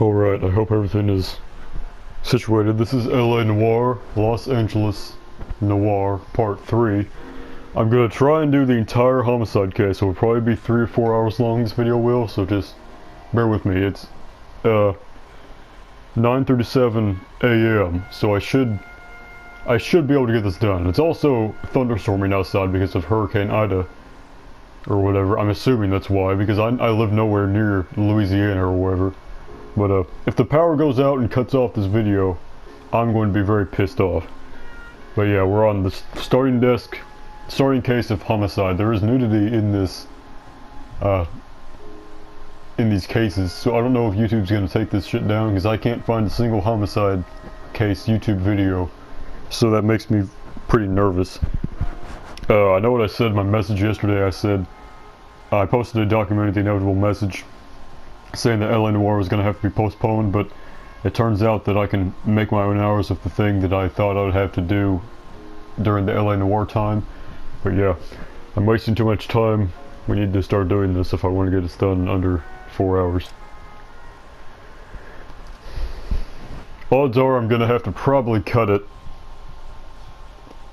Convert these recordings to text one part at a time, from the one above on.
Alright, I hope everything is situated. This is LA Noire, Los Angeles Noire, Part 3. I'm gonna try and do the entire homicide case. It'll probably be 3 or 4 hours long, this video will, so just bear with me. It's 9:37 a.m., so I should be able to get this done. It's also thunderstorming outside because of Hurricane Ida, or whatever. I'm assuming that's why, because I live nowhere near Louisiana or wherever. But if the power goes out and cuts off this video, I'm going to be very pissed off. But yeah, we're on the starting desk, starting case of homicide. There is nudity in this, in these cases, so I don't know if YouTube's going to take this shit down, because I can't find a single homicide case YouTube video, so that makes me pretty nervous. I know what I said in my message yesterday. I said, I posted a documenting the inevitable message saying that LA Noire was going to have to be postponed, but it turns out that I can make my own hours of the thing that I thought I would have to do during the LA Noire time. But yeah, I'm wasting too much time. We need to start doing this if I want to get this done in under 4 hours. Odds are I'm going to have to probably cut it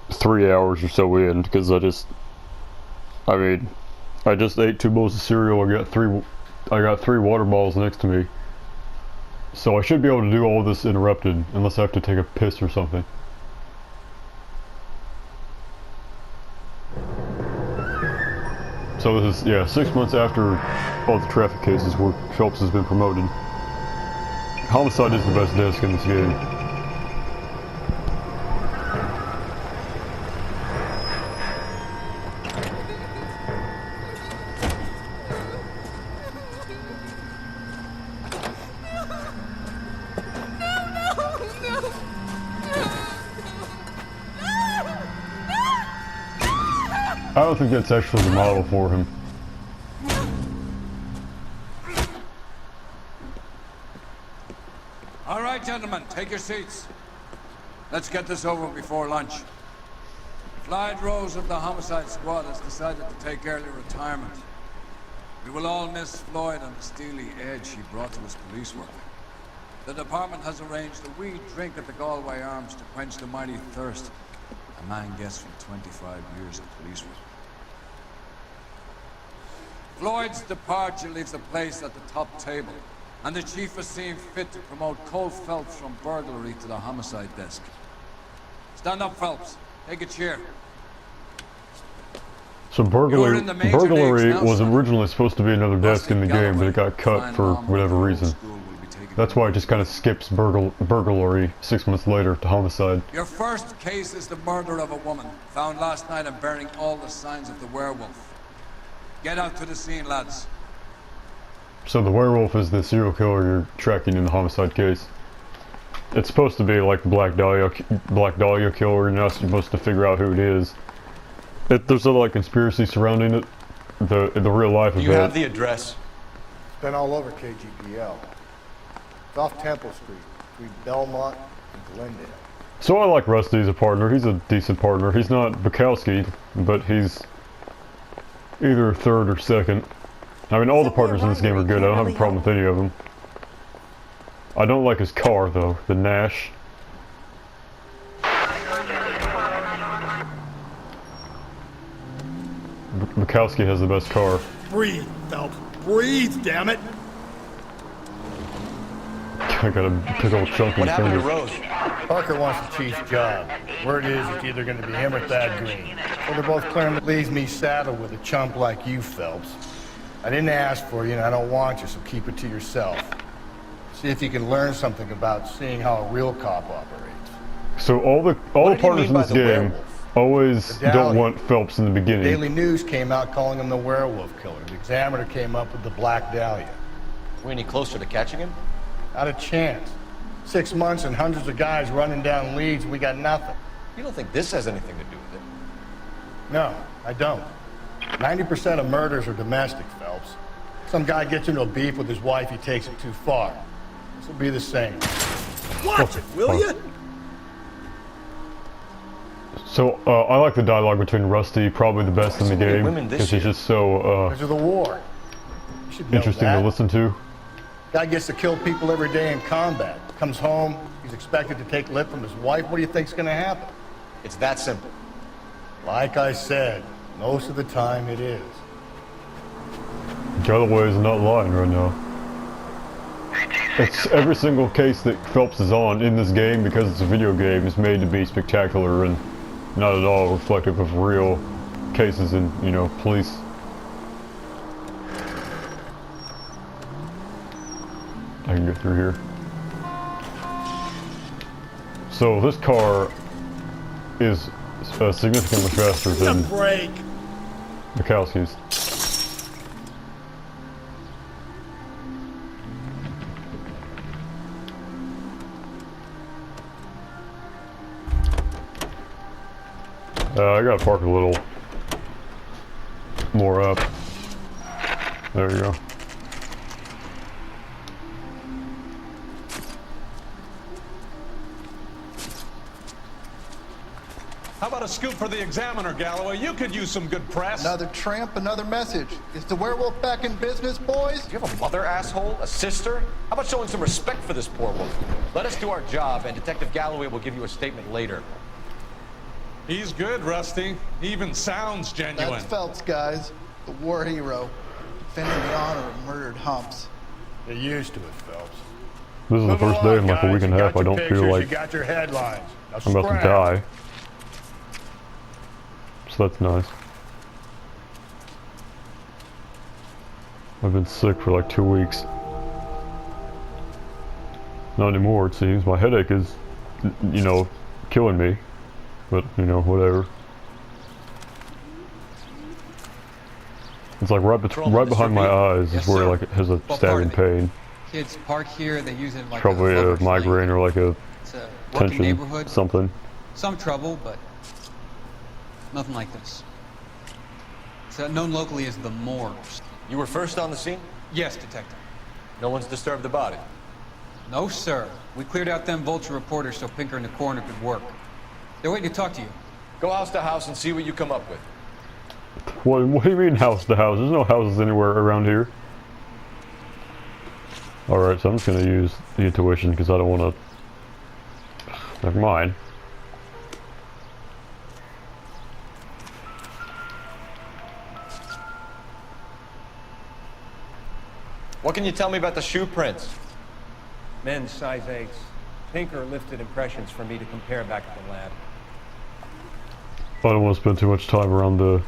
3 hours or so in, because I just ate 2 bowls of cereal. I got three water bottles next to me, so I should be able to do all this interrupted, unless I have to take a piss or something. So this is, yeah, 6 months after all the traffic cases where Phelps has been promoted. Homicide is the best desk in this game. I don't think that's actually the model for him. All right, gentlemen, take your seats. Let's get this over before lunch. Clyde Rose of the Homicide Squad has decided to take early retirement. We will all miss Floyd and the steely edge he brought to his police work. The department has arranged a wee drink at the Galway Arms to quench the mighty thirst a man gets from 25 years of police work. Floyd's departure leaves the place at the top table, and the chief has seen fit to promote Cole Phelps from burglary to the homicide desk. Stand up, Phelps. Take a chair. So burglary was originally supposed to be another desk in the game, but it got cut for whatever reason. That's why it just kind of skips burglary 6 months later to homicide. Your first case is the murder of a woman, found last night and bearing all the signs of the werewolf. Get out to the scene, lads. So the werewolf is the serial killer you're tracking in the homicide case. It's supposed to be like the Black Dahlia killer, and you're not supposed to figure out who it is. There's a like conspiracy surrounding it. The real life of it. You have the address. It's been all over 𝘚𝘵𝘴. It's off Temple Street, between Belmont and Glendale. So I like Rusty as a partner. He's a decent partner. He's not 𝘚𝘵𝘴, but he's either third or second. I mean, all the partners in this game are good. I don't have a problem with any of them. I don't like his car, though. The Nash. 𝘚𝘵𝘴 has the best car. Breathe, Phelps. Breathe, damn it! I got a big old chunk in What happened to finger. Rose? Parker wants the chief's job. Word is it's either going to be him or Thad Green. So they're both clearing that leaves me saddled with a chump like you, Phelps. I didn't ask for you and I don't want you, so keep it to yourself. See if you can learn something about seeing how a real cop operates. So all the partners in this game always don't want Phelps in the beginning. Daily News came out calling him the werewolf killer. The Examiner came up with the Black Dahlia. We any closer to catching him? Not a chance. 6 months and hundreds of guys running down leads, and we got nothing. You don't think this has anything to do with it? No, I don't. 90% of murders are domestic, Phelps. Some guy gets into a beef with his wife, he takes it too far. This will be the same. Watch it, will you? So I like the dialogue between Rusty, probably the best in the game, because he's just so Because of the war. You should know interesting that. to listen to. Guy gets to kill people every day in combat. Comes home, he's expected to take lip from his wife. What do you think's gonna happen? It's that simple. Like I said, most of the time it is. Galloway is not lying right now. It's every single case that Phelps is on in this game, because it's a video game, is made to be spectacular and not at all reflective of real cases in, you know, police. I can get through here. So this car is significantly faster than Break. Mikowski's. I gotta park a little more up. There you go. How about a scoop for the Examiner, Galloway? You could use some good press. Another tramp, another message. Is the werewolf back in business, boys? Do you have a mother, asshole? A sister? How about showing some respect for this poor woman? Let us do our job, and Detective Galloway will give you a statement later. He's good, Rusty. He even sounds genuine. That's Phelps, guys. The war hero. Defending the honor of murdered humps. Get used to it, Phelps. This is the Move first day in along, like a guys. week and a You half got I your don't pictures, feel like you got your headlines. Now I'm about to scrap. die. So that's nice. I've been sick for like 2 weeks. Not anymore, it seems. My headache is, you know, killing me. But, you know, whatever. It's like right behind my eyes is where like it has a stabbing pain. Kids park here, they use it like Probably a migraine or like a it's a working tension neighborhood. something. Some trouble, but nothing like this. It's known locally as the morgue. You were first on the scene? Yes, detective. No one's disturbed the body. No, sir. We cleared out them vulture reporters so Pinker and the coroner could work. They're waiting to talk to you. Go house to house and see what you come up with. What do you mean house to house? There's no houses anywhere around here. Alright, so I'm just gonna use the intuition because I don't wanna... Never mind. What can you tell me about the shoe prints? Men's size 8s. Pinker lifted impressions for me to compare back at the lab. I don't want to spend too much time around the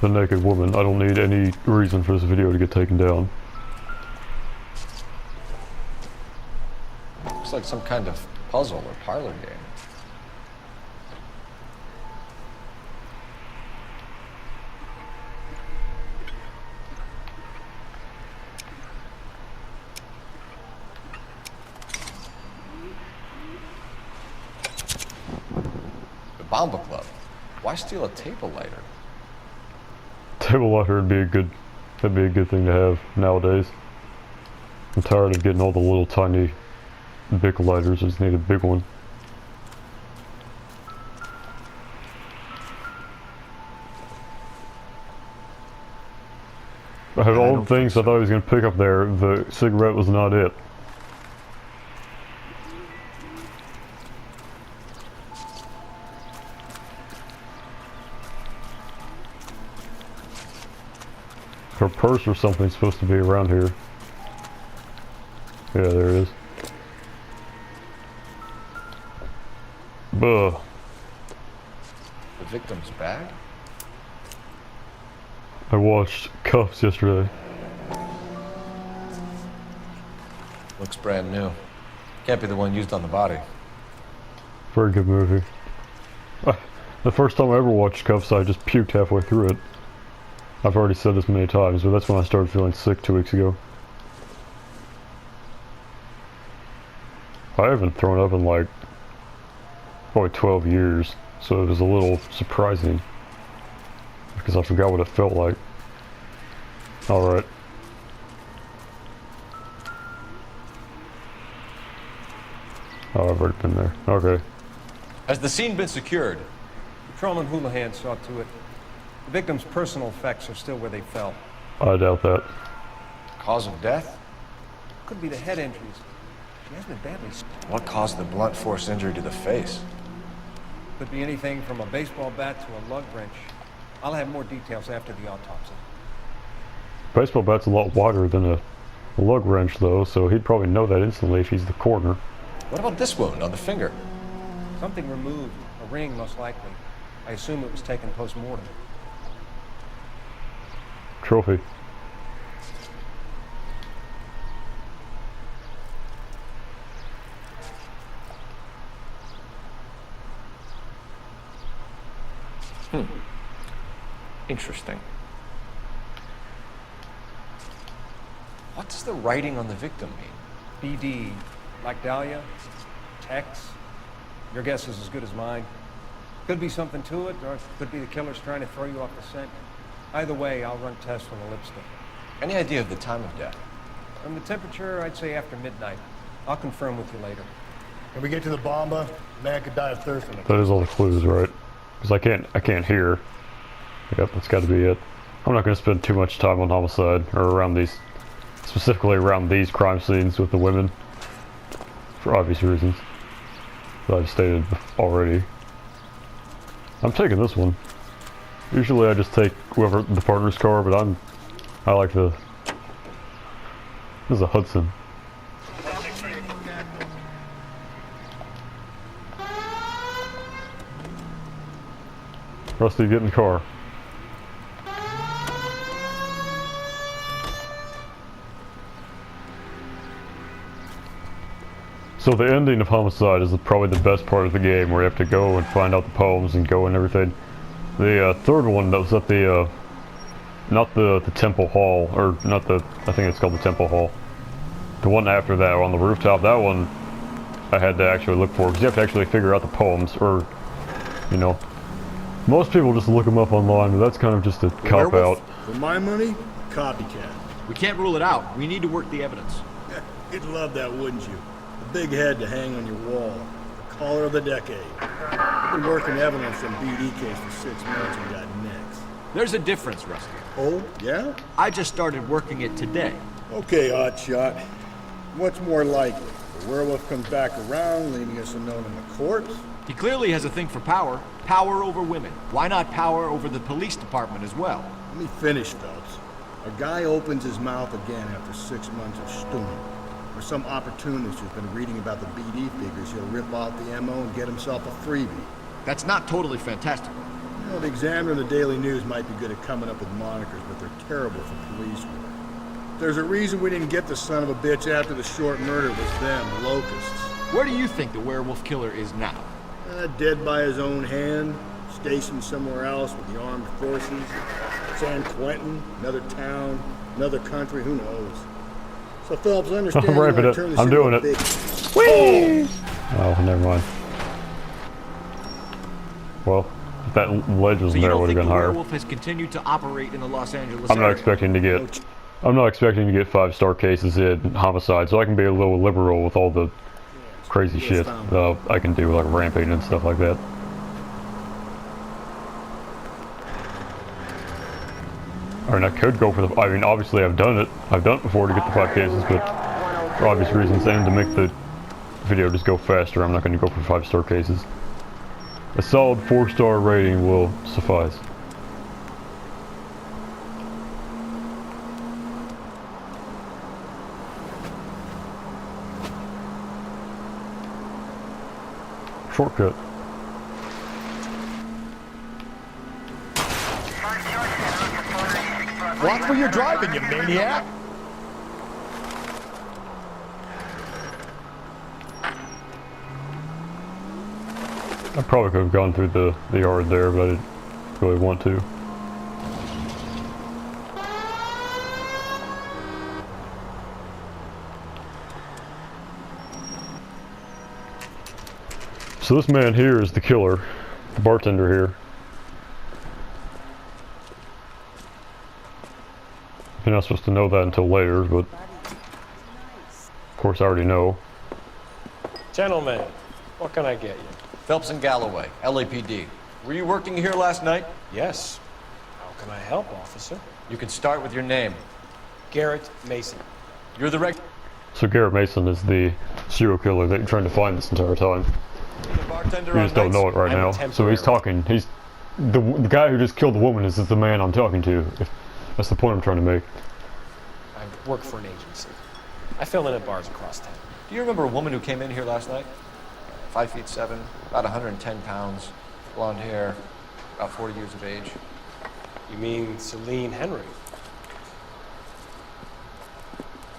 naked woman. I don't need any reason for this video to get taken down. Looks like some kind of puzzle or parlor game. The Bomba Club. Why steal a table lighter? Table lighter would be that'd be a good thing to have nowadays. I'm tired of getting all the little tiny big lighters. I just need a big one. I had all the things I thought I was going to pick up there. The cigarette was not it. Her purse or something's supposed to be around here. Yeah, there it is. Buh. The victim's bag? I watched Cuffs yesterday. Looks brand new. Can't be the one used on the body. Very good movie. The first time I ever watched Cuffs, I just puked halfway through it. I've already said this many times, but that's when I started feeling sick 2 weeks ago. I haven't thrown up in like probably 12 years, so it was a little surprising because I forgot what it felt like. Alright. Oh, I've already been there. Okay. Has the scene been secured? Patrolman Houlihan saw to it. The victim's personal effects are still where they fell. I doubt that. Cause of death? Could be the head injuries. She has been badly. What caused the blunt force injury to the face? Could be anything from a baseball bat to a lug wrench. I'll have more details after the autopsy. Baseball bat's a lot wider than a lug wrench, though, so he'd probably know that instantly if he's the coroner. What about this wound on the finger? Something removed. A ring, most likely. I assume it was taken post-mortem. Trophy. Interesting. What does the writing on the victim mean? BD, like Dahlia, Tex. Your guess is as good as mine. Could be something to it, or it could be the killer's trying to throw you off the scent. Either way, I'll run tests on the lipstick. Any idea of the time of death? From the temperature, I'd say after midnight. I'll confirm with you later. When we get to the bomba, man could die of thirst. That is all the clues, right? Because I can't hear. Yep, that's got to be it. I'm not going to spend too much time on homicide, or around these, specifically around these crime scenes with the women, for obvious reasons that I've stated already. I'm taking this one. Usually I just take whoever the partner's car, but I like the. This is a Hudson. Rusty, get in the car. So the ending of Homicide is probably the best part of the game, where you have to go and find out the poems and go and everything. The third one that was at the, not the Temple Hall, or not the, I think it's called the Temple Hall. The one after that, on the rooftop, that one I had to actually look for, because you have to actually figure out the poems, or, you know. Most people just look them up online, but that's kind of just a cop-out. For my money, copycat. We can't rule it out. We need to work the evidence. You'd love that, wouldn't you? A big head to hang on your wall. The caller of the decade. I've been working evidence on BD case for 6 months and got next. There's a difference, Rusty. Oh, yeah? I just started working it today. Okay, Oddshot. What's more likely? The werewolf comes back around, leaving us unknown in the corpse? He clearly has a thing for power. Power over women. Why not power over the police department as well? Let me finish, Phelps. A guy opens his mouth again after 6 months of stewing. Or some opportunist who's been reading about the BD figures, he'll rip off the MO and get himself a freebie. That's not totally fantastical. You know, the Examiner and the Daily News might be good at coming up with monikers, but they're terrible for police work. There's a reason we didn't get the son of a bitch after the short murder was them, the locusts. Where do you think the werewolf killer is now? Dead by his own hand, stationed somewhere else with the armed forces. San Quentin, another town, another country, who knows? So Phelps, understand I'm raping it. I'm doing it. Whee! Oh, never mind. Well, if that ledge was there, I would have been higher. Werewolf has continued to operate in the Los Angeles I'm not area. expecting to get 5-star cases in homicide, so I can be a little liberal with all the crazy shit I can do, like ramping and stuff like that. I mean, I could go for the, I mean, obviously I've done it before to get the 5 cases, but for obvious reasons, and to make the video just go faster, I'm not going to go for 5-star cases. A solid 4-star rating will suffice. Shortcut. Watch where you're driving, you maniac! I probably could have gone through the yard there, but I didn't really want to. So this man here is the killer, the bartender here. You're not supposed to know that until later, but of course I already know. Gentlemen, what can I get you? Phelps and Galloway, LAPD. Were you working here last night? Yes. How can I help, officer? You can start with your name. Garrett Mason. You're the So Garrett Mason is the serial killer that you're trying to find this entire time. You just don't know it right now. So he's talking. He's the guy who just killed the woman is the man I'm talking to. That's the point I'm trying to make. I work for an agency. I fill in at bars across town. Do you remember a woman who came in here last night? 5'7", about 110 pounds, blonde hair, about 40 years of age. You mean 𝘚𝘵 Henry?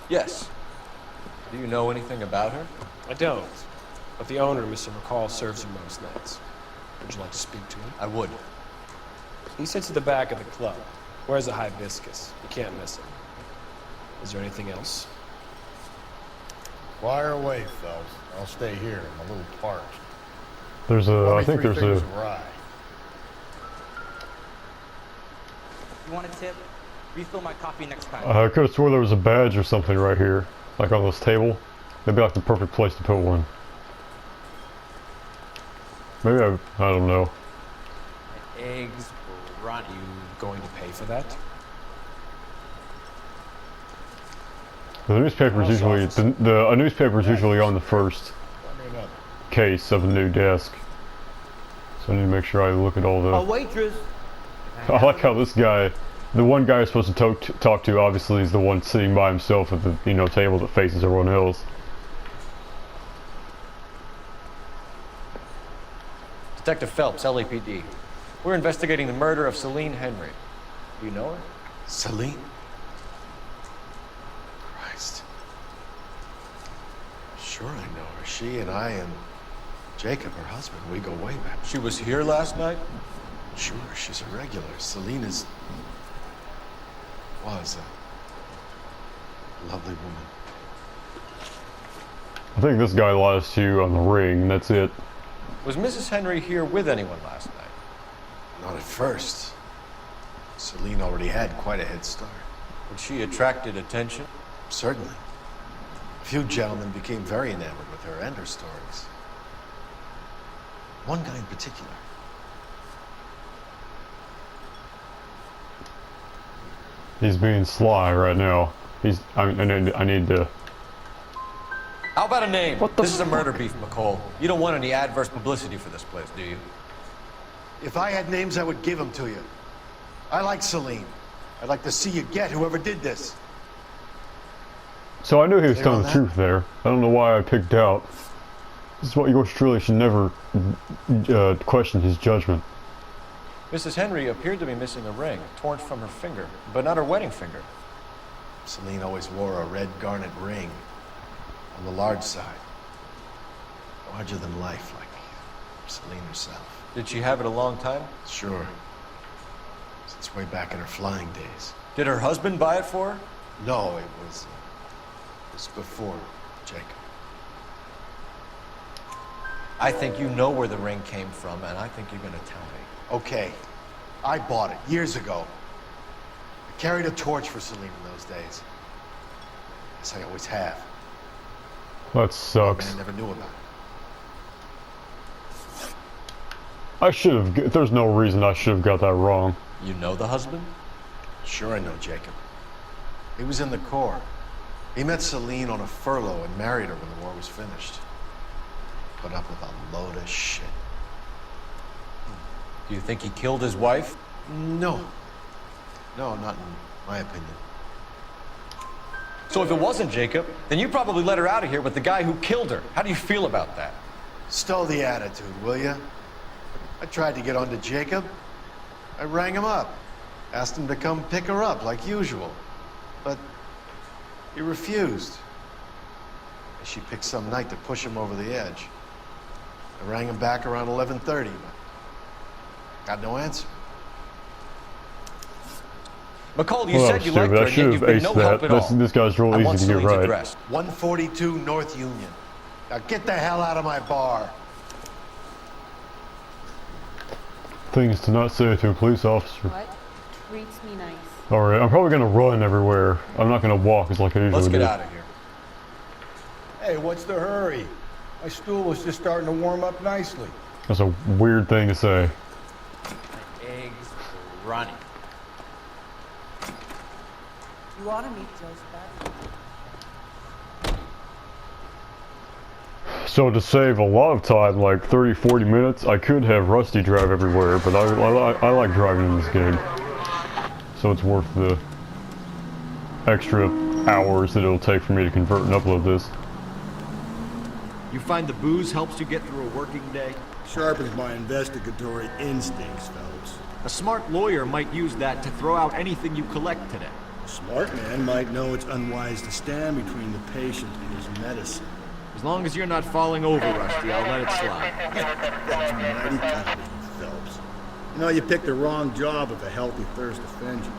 Yes. Do you know anything about her? I don't. But the owner, Mr. McCall, serves her most nights. Would you like to speak to him? I would. He sits at the back of the club. Wears a hibiscus. You can't miss him. Is there anything else? Fire away, Phelps. I'll stay here. I'm a little parched. There's a, I think there's a... You want a tip? Refill my coffee next time. I could have swore there was a badge or something right here. Like on this table. That'd be like the perfect place to put one. Maybe I don't know. Eggs run. You going to pay for that? The newspaper is usually a newspaper is usually on the first case of a new desk. So I need to make sure I look at all the. A waitress. I like how this guy, the one guy I'm supposed to talk to, obviously is the one sitting by himself at the table that faces everyone else. Detective Phelps, LAPD. We're investigating the murder of 𝘚𝘵 Henry. Do you know her? 𝘚𝘵? Christ. Sure I know her. She and I and Jacob, her husband, we go way back. She was here last night? Sure, she's a regular. 𝘚𝘵 was a lovely woman. I think this guy lies to you on the ring, and that's it. Was Mrs. Henry here with anyone last night? Not at first. 𝘚𝘵 already had quite a head start. And she attracted attention? Certainly. A few gentlemen became very enamored with her and her stories. One guy in particular. He's being sly right now. I need to. How about a name? This is a murder beef, McCall. You don't want any adverse publicity for this place, do you? If I had names, I would give them to you. I like 𝘚𝘵. I'd like to see you get whoever did this. So I knew he was telling the truth there. I don't know why I picked out. This is what yours truly should never question his judgment. Mrs. Henry appeared to be missing a ring, torn from her finger, but not her wedding finger. 𝘚𝘵 always wore a red garnet ring. On the large side. Larger than life, like 𝘚𝘵 herself. Did she have it a long time? Sure. Since way back in her flying days. Did her husband buy it for her? No, it was before Jacob. I think you know where the ring came from, and I think you're going to tell me. Okay. I bought it years ago. I carried a torch for 𝘚𝘵 in those days. As I always have. That sucks. I never knew about it. I should have. There's no reason I should have got that wrong. You know the husband? Sure I know Jacob. He was in the Corps. He met 𝘚𝘵 on a furlough and married her when the war was finished. Put up with a load of shit. Do you think he killed his wife? No. No, not in my opinion. So if it wasn't Jacob, then you probably let her out of here with the guy who killed her. How do you feel about that? Stow the attitude, will ya? I tried to get onto Jacob. I rang him up. Asked him to come pick her up, like usual. But he refused. She picked some night to push him over the edge. I rang him back around 11:30, but got no answer. McCall, you said you liked her, and yet you've been no help at all. This guy's real easy to get right. Address. 142 North Union. Now get the hell out of my bar. Things to not say to a police officer. What? Treats me nice. Alright, I'm probably gonna run everywhere. I'm not gonna walk as like I usually do. Let's get out of here. Hey, what's the hurry? My stool was just starting to warm up nicely. That's a weird thing to say. Eggs running. You ought to meet Joe's bad. So to save a lot of time, like 30-40 minutes, I could have Rusty drive everywhere, but I like driving in this game. So it's worth the extra hours that it'll take for me to convert and upload this. You find the booze helps you get through a working day? Sharpens my investigatory instincts, Phelps. A smart lawyer might use that to throw out anything you collect today. A smart man might know it's unwise to stand between the patient and his medicine. As long as you're not falling over, Rusty, I'll let it slide. That's mighty kind of you, Phelps. You know, you picked the wrong job if a healthy thirst offends you.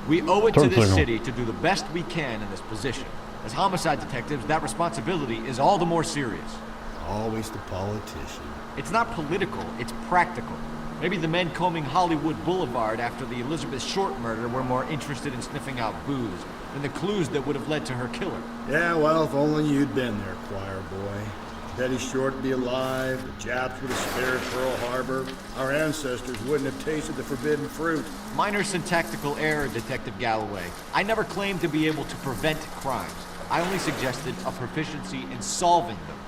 We owe it to this city to do the best we can in this position. As homicide detectives, that responsibility is all the more serious. Always the politician. It's not political, it's practical. Maybe the men combing Hollywood Boulevard after the Elizabeth Short murder were more interested in sniffing out booze than the clues that would have led to her killer. Yeah, well, if only you'd been there, choir boy. Betty Short would be alive, the Japs would have spared Pearl Harbor, our ancestors wouldn't have tasted the forbidden fruit. Minor syntactical error, Detective Galloway. I never claimed to be able to prevent crimes. I only suggested a proficiency in solving them.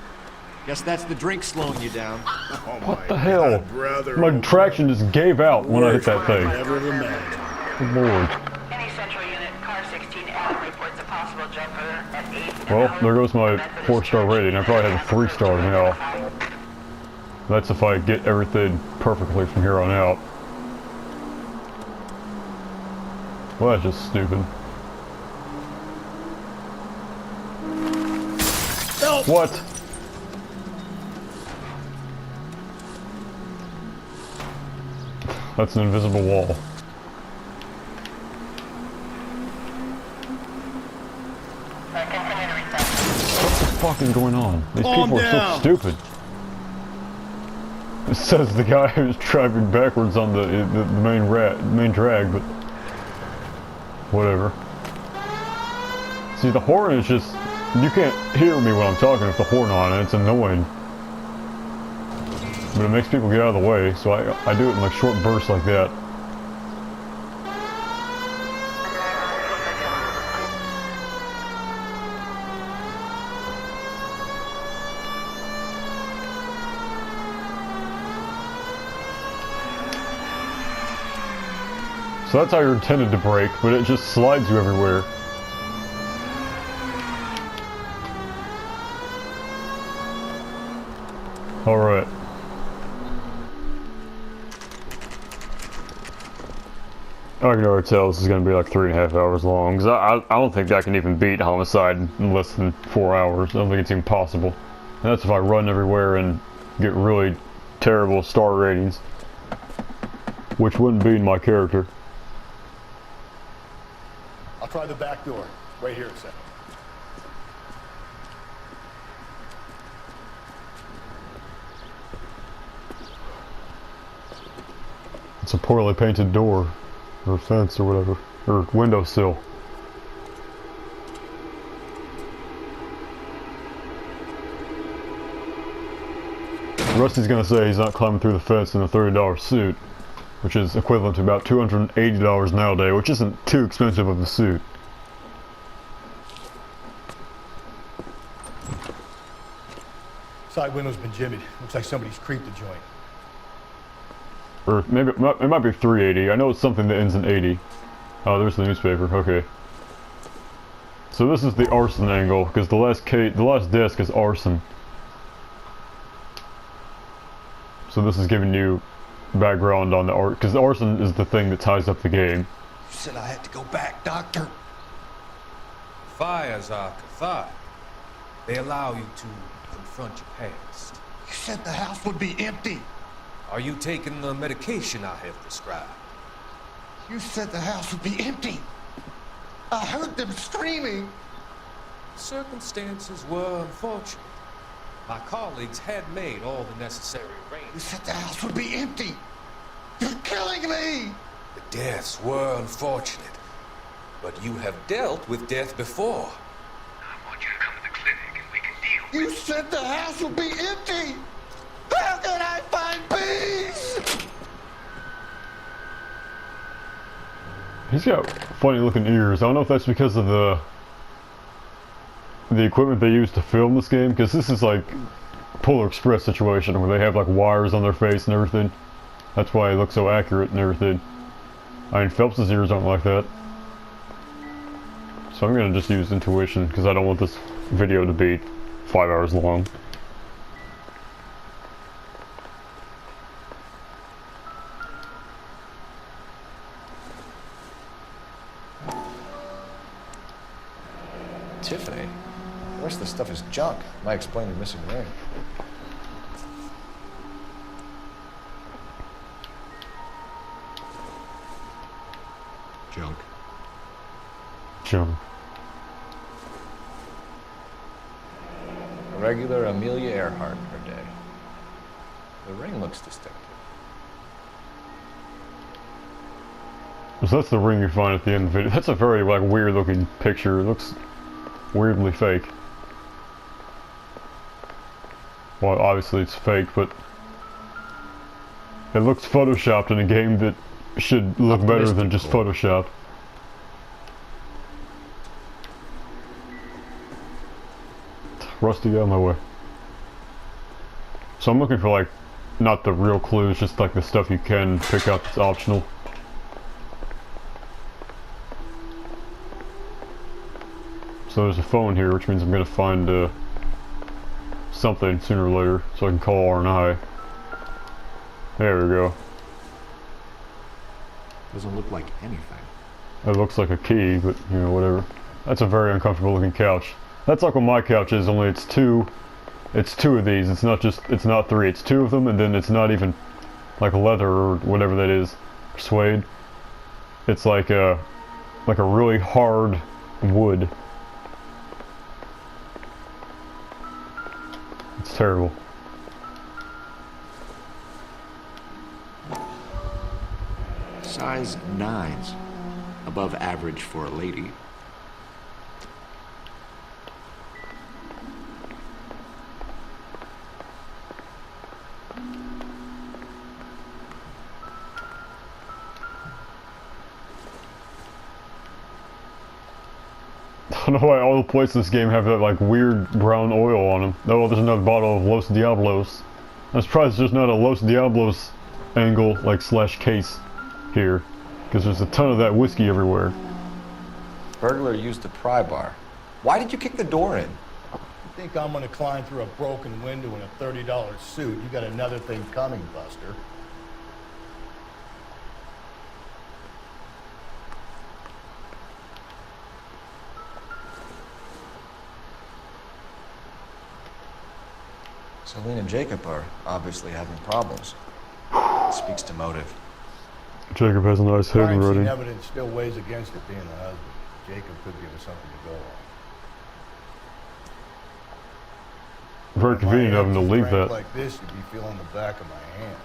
Guess that's the drink slowing you down. Oh what the hell? Brother, my traction just gave out when I hit that thing. Never imagined. Good lord. Any central unit, car 16L reports a possible jumper at 8. Well, there goes my 4-star rating. I probably have a 3-star now. That's if I get everything perfectly from here on out. Well, that's just stupid. Help! What? That's an invisible wall. What the fuck is going on? These people are so stupid. It says the guy who's driving backwards on the main drag, but whatever. See, the horn is just, you can't hear me when I'm talking with the horn on, and it's annoying. But it makes people get out of the way, so I do it in like short bursts like that. So that's how you're intended to brake, but it just slides you everywhere. Alright. I can already tell this is going to be like 3.5 hours long, because I don't think I can even beat Homicide in less than 4 hours. I don't think it's even possible. And that's if I run everywhere and get really terrible star ratings, which wouldn't be in my character. I'll try the back door. Right here a second. It's a poorly painted door, or fence, or whatever, or windowsill. Rusty's gonna say he's not climbing through the fence in a $30 suit, which is equivalent to about $280 nowadays, which isn't too expensive of a suit. Side window's been jimmied. Looks like somebody's creeped the joint. Or maybe it might be 380. I know it's something that ends in 80. Oh, there's the newspaper. Okay. So this is the arson angle, because the last disc is arson. So this is giving you background on the art, because the arson is the thing that ties up the game. You said I had to go back, Doctor. Fires are cathartic. They allow you to confront your past. You said the house would be empty. Are you taking the medication I have prescribed? You said the house would be empty. I heard them screaming. Circumstances were unfortunate. My colleagues had made all the necessary arrangements. You said the house would be empty. You're killing me. The deaths were unfortunate, but you have dealt with death before. I want you to come to the clinic and we can deal. You said the house would be empty. How can I find peace? He's got funny looking ears. I don't know if that's because of the equipment they use to film this game, because this is like Polar Express situation where they have like wires on their face and everything. That's why it looks so accurate and everything. I mean, Phelps's ears aren't like that. So I'm gonna just use intuition because I don't want this video to be 5 hours long. Tiffany? The rest of the stuff is junk. Might explain the missing ring. Junk. Junk. A regular Amelia Earhart per day. The ring looks distinctive. So that's the ring you find at the end of the video. That's a very like weird looking picture. It looks weirdly fake. Well, obviously it's fake, but it looks photoshopped in a game that should look better than just Photoshop. Rusty, get out of my way. So I'm looking for like, not the real clues, just like the stuff you can pick up that's optional. So there's a phone here, which means I'm gonna find something sooner or later, so I can call R&I. There we go. Doesn't look like anything. It looks like a key, but you know, whatever. That's a very uncomfortable looking couch. That's like what my couch is, only it's two of these. It's not three, it's two of them, and then it's not even like leather or whatever that is, suede. It's like a really hard wood. It's terrible. Size 9s. Above average for a lady. I don't know why all the places in this game have that like weird brown oil on them. Oh, there's another bottle of Los Diablos. I'm surprised there's not a Los Diablos angle like slash case here, because there's a ton of that whiskey everywhere. Burglar used a pry bar. Why did you kick the door in? You think I'm gonna climb through a broken window in a $30 suit? You got another thing coming, Buster. Celine and Jacob are obviously having problems. Speaks to motive. Jacob has a nice handwriting. Crime scene evidence still weighs against it being the husband. Jacob could give us something to go on. Very convenient of him to leave that. Like this, you'd be feeling the back of my hand.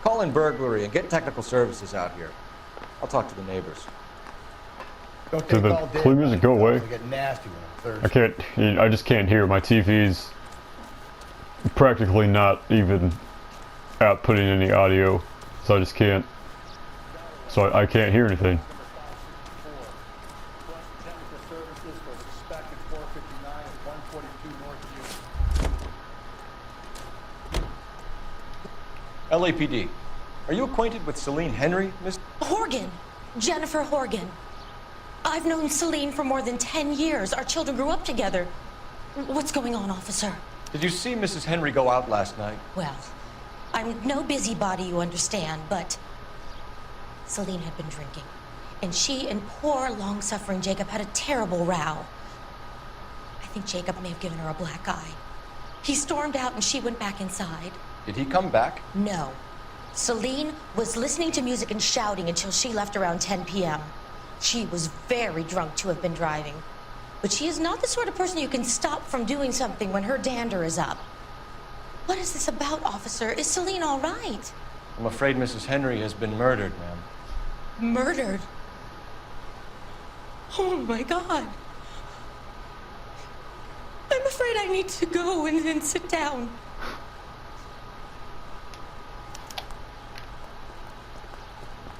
Call in burglary and get technical services out here. I'll talk to the neighbors. Did the clue music go away? Get nasty when I'm thirsty. I just can't hear. My TV's practically not even outputting any audio, so I just can't. So I can't hear anything. LAPD. Are you acquainted with Celine Henry, Miss? Horgan. Jennifer Horgan. I've known Celine for more than 10 years. Our children grew up together. What's going on, officer? Did you see Mrs. Henry go out last night? Well, I'm no busybody, you understand, but Celine had been drinking. And she and poor, long-suffering Jacob had a terrible row. I think Jacob may have given her a black eye. He stormed out and she went back inside. Did he come back? No. Celine was listening to music and shouting until she left around 10 p.m. She was very drunk to have been driving. But she is not the sort of person you can stop from doing something when her dander is up. What is this about, officer? Is Celine all right? I'm afraid Mrs. Henry has been murdered, ma'am. Murdered? Oh my God. I'm afraid I need to go and sit down.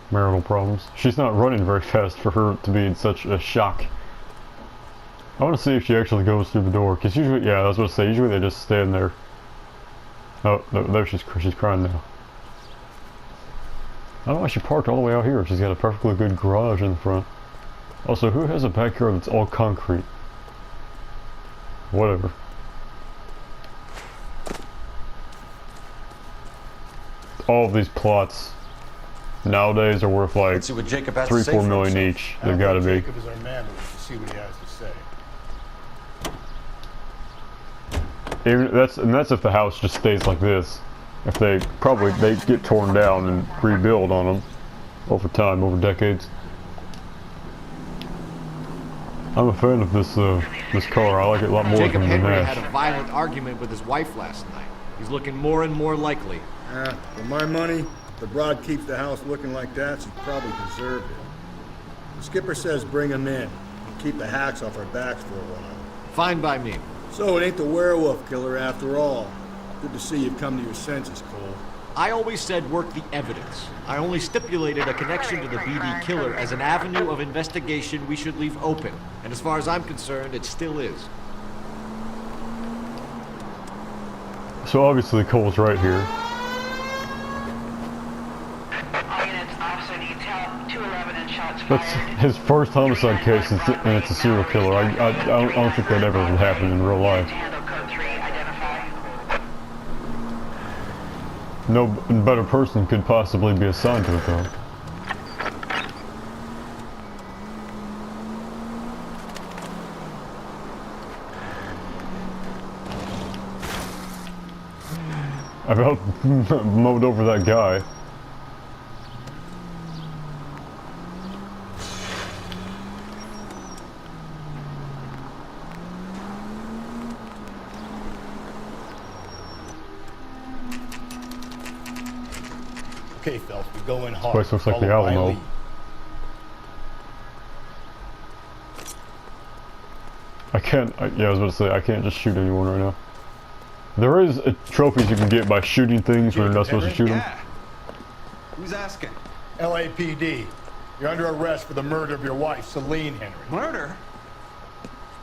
Marital problems. She's not running very fast for her to be in such a shock. I want to see if she actually goes through the door, because usually, yeah, I was going to say, usually they just stand there Oh, there she's crying now. I don't know why she parked all the way out here. She's got a perfectly good garage in the front. Also, who has a backyard that's all concrete? Whatever. All of these plots nowadays are worth like Let's see what Jacob has to say $3-4 for million himself. each. They've got to be. Jacob is our man, but we should see what he has to say. Even that's if the house just stays like this. If they get torn down and rebuild on them over time, over decades. I'm a fan of this this car. I like it a lot more Jacob than the Henry Nash. had a violent argument with his wife last night. He's looking more and more likely. For my money, the broad keeps the house looking like that, she probably deserved it. The skipper says bring him in. Keep the hacks off our backs for a while. Fine by me. So it ain't the werewolf killer after all. Good to see you've come to your senses, Cole. I always said work the evidence. I only stipulated a connection to the BD killer as an avenue of investigation we should leave open. And as far as I'm concerned, it still is. So obviously Cole's right here. All units, officer detail, 211 and shots That's fired. his first homicide case, and it's a serial killer. I don't think that ever would happen in real life. Handle code 3, identify. No better person could possibly be assigned to it, though. I about mowed over that guy. Okay, Phelps, we go in hard. Place looks like the Follow my Alamo. lead. Yeah, I was about to say, I can't just shoot anyone right now. There is trophies you can get by shooting things when you're not supposed to shoot them. Yeah. Who's asking? LAPD. You're under arrest for the murder of your wife, Celine Henry. Murder?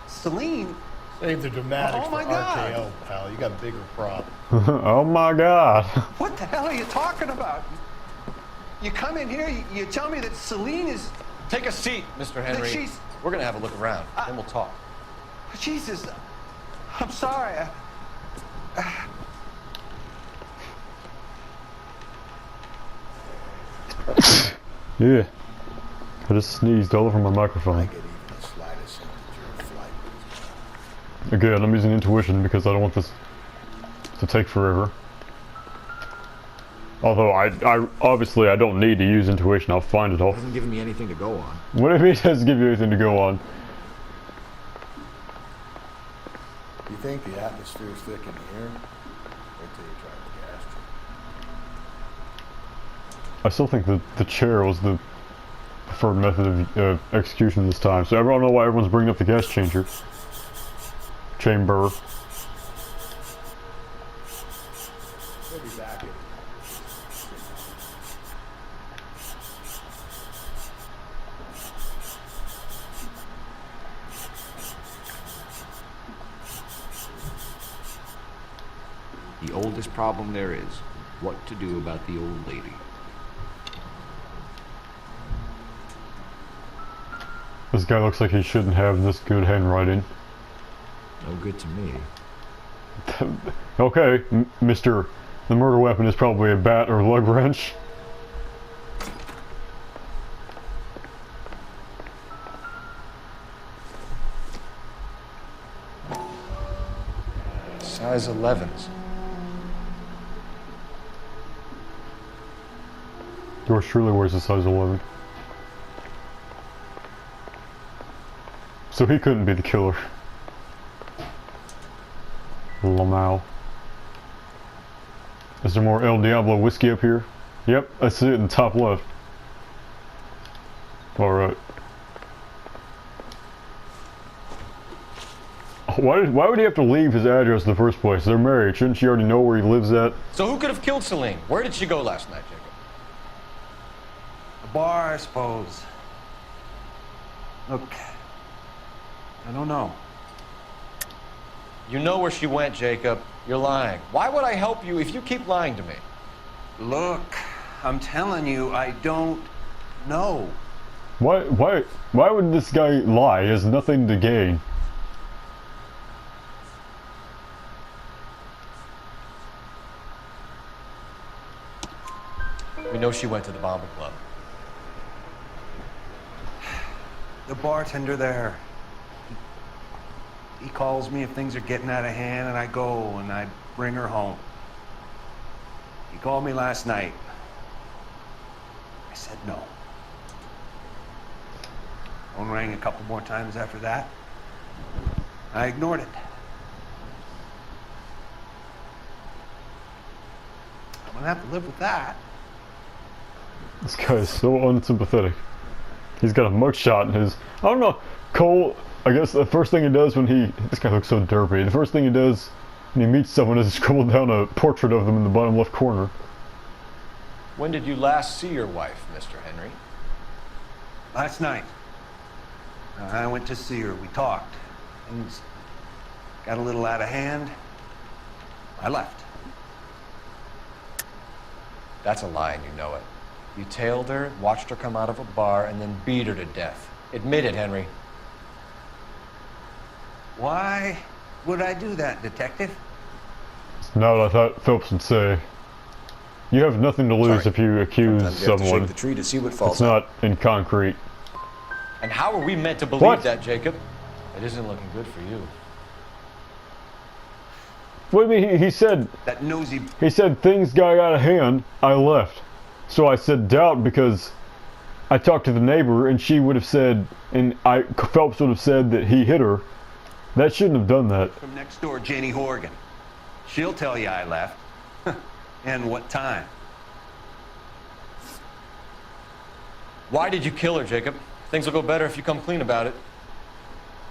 Celine? Save the dramatics Oh my for God. RKO, pal. You got bigger problems. Oh my God. What the hell are you talking about? You come in here, you tell me that Celine is... Take a seat, Mr. Henry. she's- We're gonna have a look around, then we'll talk. Jesus, I'm sorry. Yeah. I just sneezed all over my microphone. Again, I'm using intuition because I don't want this to take forever. Although I obviously I don't need to use intuition. I'll find it all. Hasn't given me anything to go on. What if it doesn't give you anything to go on? You think the atmosphere's thick in the air? Wait till you try the gas chamber. I still think that the chair was the preferred method of execution this time. So I don't know why everyone's bringing up the gas changer. Chamber. We'll be back in. The oldest problem there is what to do about the old lady. This guy looks like he shouldn't have this good handwriting. No good to me. Okay, Mr. The murder weapon is probably a bat or a lug wrench. Size 11s. Yours truly wears a size 11. So he couldn't be the killer. Lamau. Is there more El Diablo whiskey up here? Yep, I see it in the top left. Alright. Why would he have to leave his address in the first place? They're married. Shouldn't she already know where he lives at? So who could have killed Celine? Where did she go last night, Jacob? The bar, I suppose. Look, I don't know. You know where she went, Jacob. You're lying. Why would I help you if you keep lying to me? Look, I'm telling you, I don't know. Why would this guy lie? He has nothing to gain. We know she went to the Bomber Club. The bartender there. He calls me if things are getting out of hand, and I go and I bring her home. He called me last night. I said no. Phone rang a couple more times after that. I ignored it. I'm gonna have to live with that. This guy is so unsympathetic. He's got a mugshot in his... I don't know, Cole, I guess the first thing he does when he... This guy looks so derpy. The first thing he does when he meets someone is scribble down a portrait of them in the bottom left corner. When did you last see your wife, Mr. Henry? Last night. I went to see her. We talked. Things got a little out of hand. I left. That's a lie, and you know it. You tailed her, watched her come out of a bar, and then beat her to death. Admit it, Henry. Why would I do that, Detective? It's not what I thought Phelps would say. You have nothing to lose if you accuse Sometimes you have to someone. shake the tree to see what falls It's not in concrete. And how are we meant to believe that, Jacob? It isn't looking good for you. What do you mean? He said... That nosy... He said things got out of hand, I left. So I said doubt because I talked to the neighbor and she would have said, and Phelps would have said that he hit her. That shouldn't have done that. From next door, Janie Horgan. She'll tell you I left. And what time. Why did you kill her, Jacob? Things will go better if you come clean about it.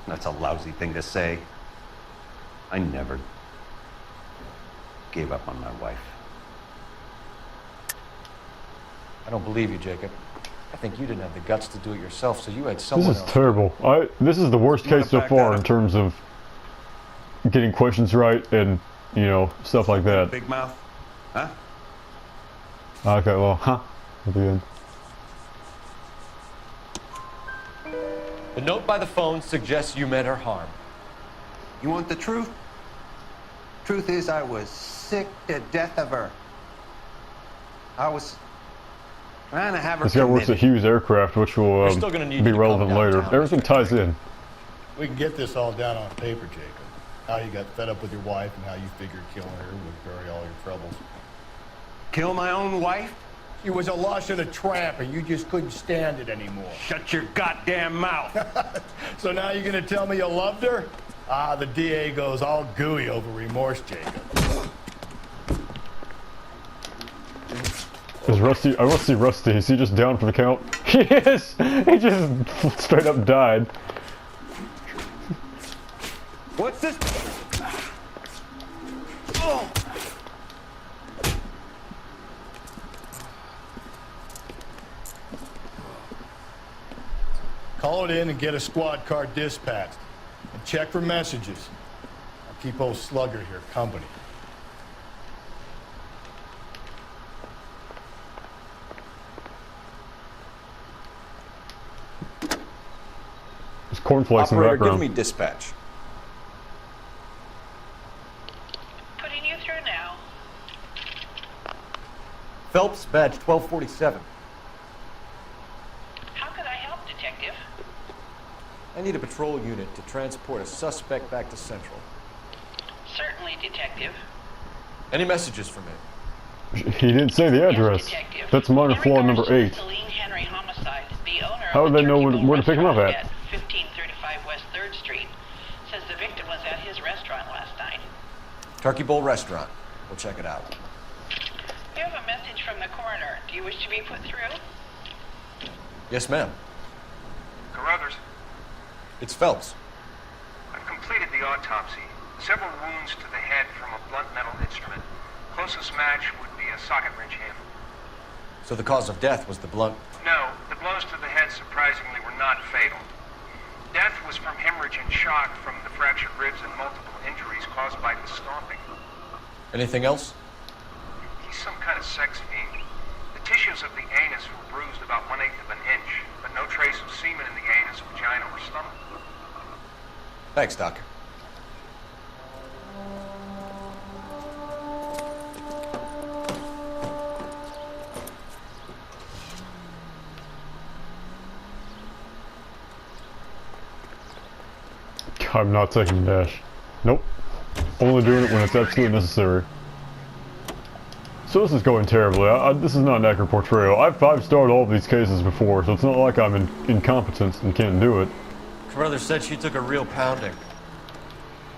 That's a lousy thing to say. I never gave up on my wife. I don't believe you, Jacob. I think you didn't have the guts to do it yourself, so you had someone This is else. terrible. This is the worst case so far in terms of getting questions right and, you know, stuff like that. Big mouth? Huh? Okay, well, huh? At the end. The note by the phone suggests you meant her harm. You want the truth? Truth is, I was sick to death of her. I was trying to have her This guy works at committed. Hughes Aircraft, which will still gonna need be you to relevant come later. downtown, Everything ties in. We can get this all down on paper, Jacob. How you got fed up with your wife and how you figured killing her would bury all your troubles. Kill my own wife? She was a lush and a tramp, and you just couldn't stand it anymore. Shut your goddamn mouth. So now you're gonna tell me you loved her? Ah, the DA goes all gooey over remorse, Jacob. Is Rusty? I want to see Rusty. Is he just down for the count? He is! He just straight up died. What's this? Oh. Call it in and get a squad car dispatched. And check for messages. I'll keep old Slugger here company. There's cornflakes in the Operator, background. give me dispatch. Putting you through now. Phelps, badge 1247. How could I help, Detective? I need a patrol unit to transport a suspect back to Central. Certainly, Detective. Any messages for me? He didn't say the address. That's minor flaw number 8. Henry homicide. The owner How would they know where to pick him up at? 1535 West 3rd Street says the victim was at his restaurant last night. Turkey Bowl Restaurant. We'll check it out. You have a message from the coroner. Do you wish to be put through? Yes, ma'am. Carruthers, It's Phelps. I've completed the autopsy. Several wounds to the head from a blunt metal instrument. Closest match would be a socket wrench handle. So the cause of death was the blunt. No, the blows to the head surprisingly were not fatal. Death was from hemorrhage and shock from the fractured ribs and multiple injuries caused by the stomping. Anything else? He's some kind of sex fiend. The tissues of the anus were bruised about 1/8 of an inch, but no trace of semen in the anus, vagina, or stomach. Thanks, Doctor. I'm not taking a dash. Nope. Only doing it when it's absolutely necessary. So this is going terribly. This is not an accurate portrayal. I've 5-starred all of these cases before, so it's not like I'm incompetent and can't do it. Carruthers said she took a real pounding.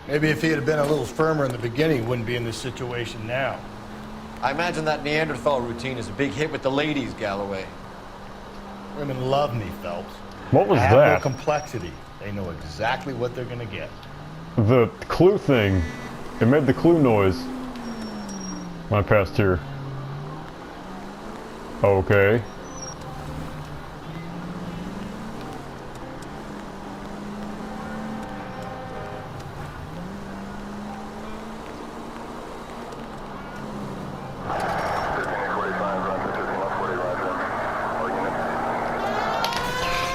Maybe if he had been a little firmer in the beginning, he wouldn't be in this situation now. I imagine that Neanderthal routine is a big hit with the ladies, Galloway. Women love me, Phelps. What was I have that? no complexity. They know exactly what they're gonna get. The clue thing, it made the clue noise when I passed here. Okay.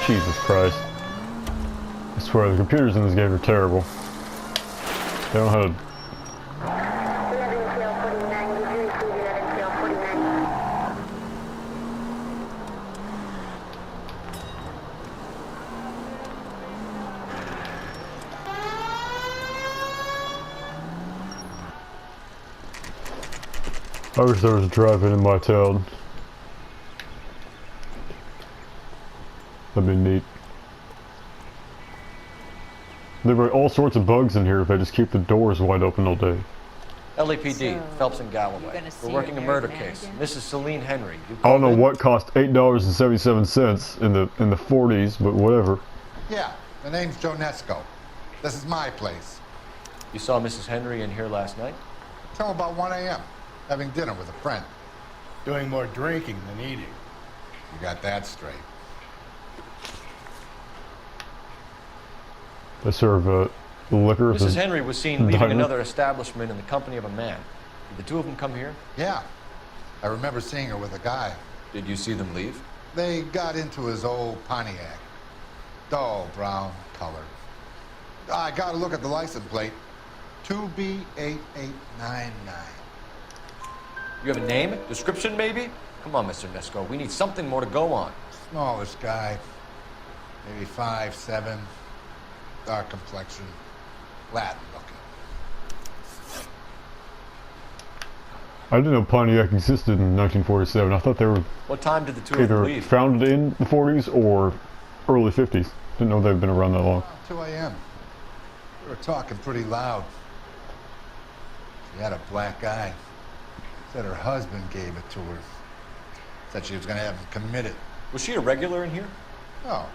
Jesus Christ. I swear, the computers in this game are terrible. They don't know how to... I wish there was a drive-in in my town. That'd be neat. There were all sorts of bugs in here if I just keep the doors wide open all day. LAPD, Phelps and Galloway. We're working a murder case. Mrs. Celine Henry. I don't know what cost $8.77 in the 40s, but whatever. Yeah, the name's Ionesco. This is my place. You saw Mrs. Henry in here last night? Till about 1 a.m. Having dinner with a friend. Doing more drinking than eating. You got that straight. They serve liquor. Mrs. Henry was seen leaving another establishment in the company of a man. Did the two of them come here? Yeah. I remember seeing her with a guy. Did you see them leave? They got into his old Pontiac. Dull brown color. I got a look at the license plate. 2B8899. You have a name? Description, maybe? Come on, Mr. Nesco. We need something more to go on. Smallish guy. Maybe 5'7". Dark complexion. Latin looking. I didn't know Pontiac existed in 1947. I thought they were What time did the two of them either leave? founded in the 40s or early 50s. Didn't know they'd been around that long. 2 a.m. We were talking pretty loud. She had a black eye. Said her husband gave it to her. Said she was going to have him committed. Was she a regular in here? No.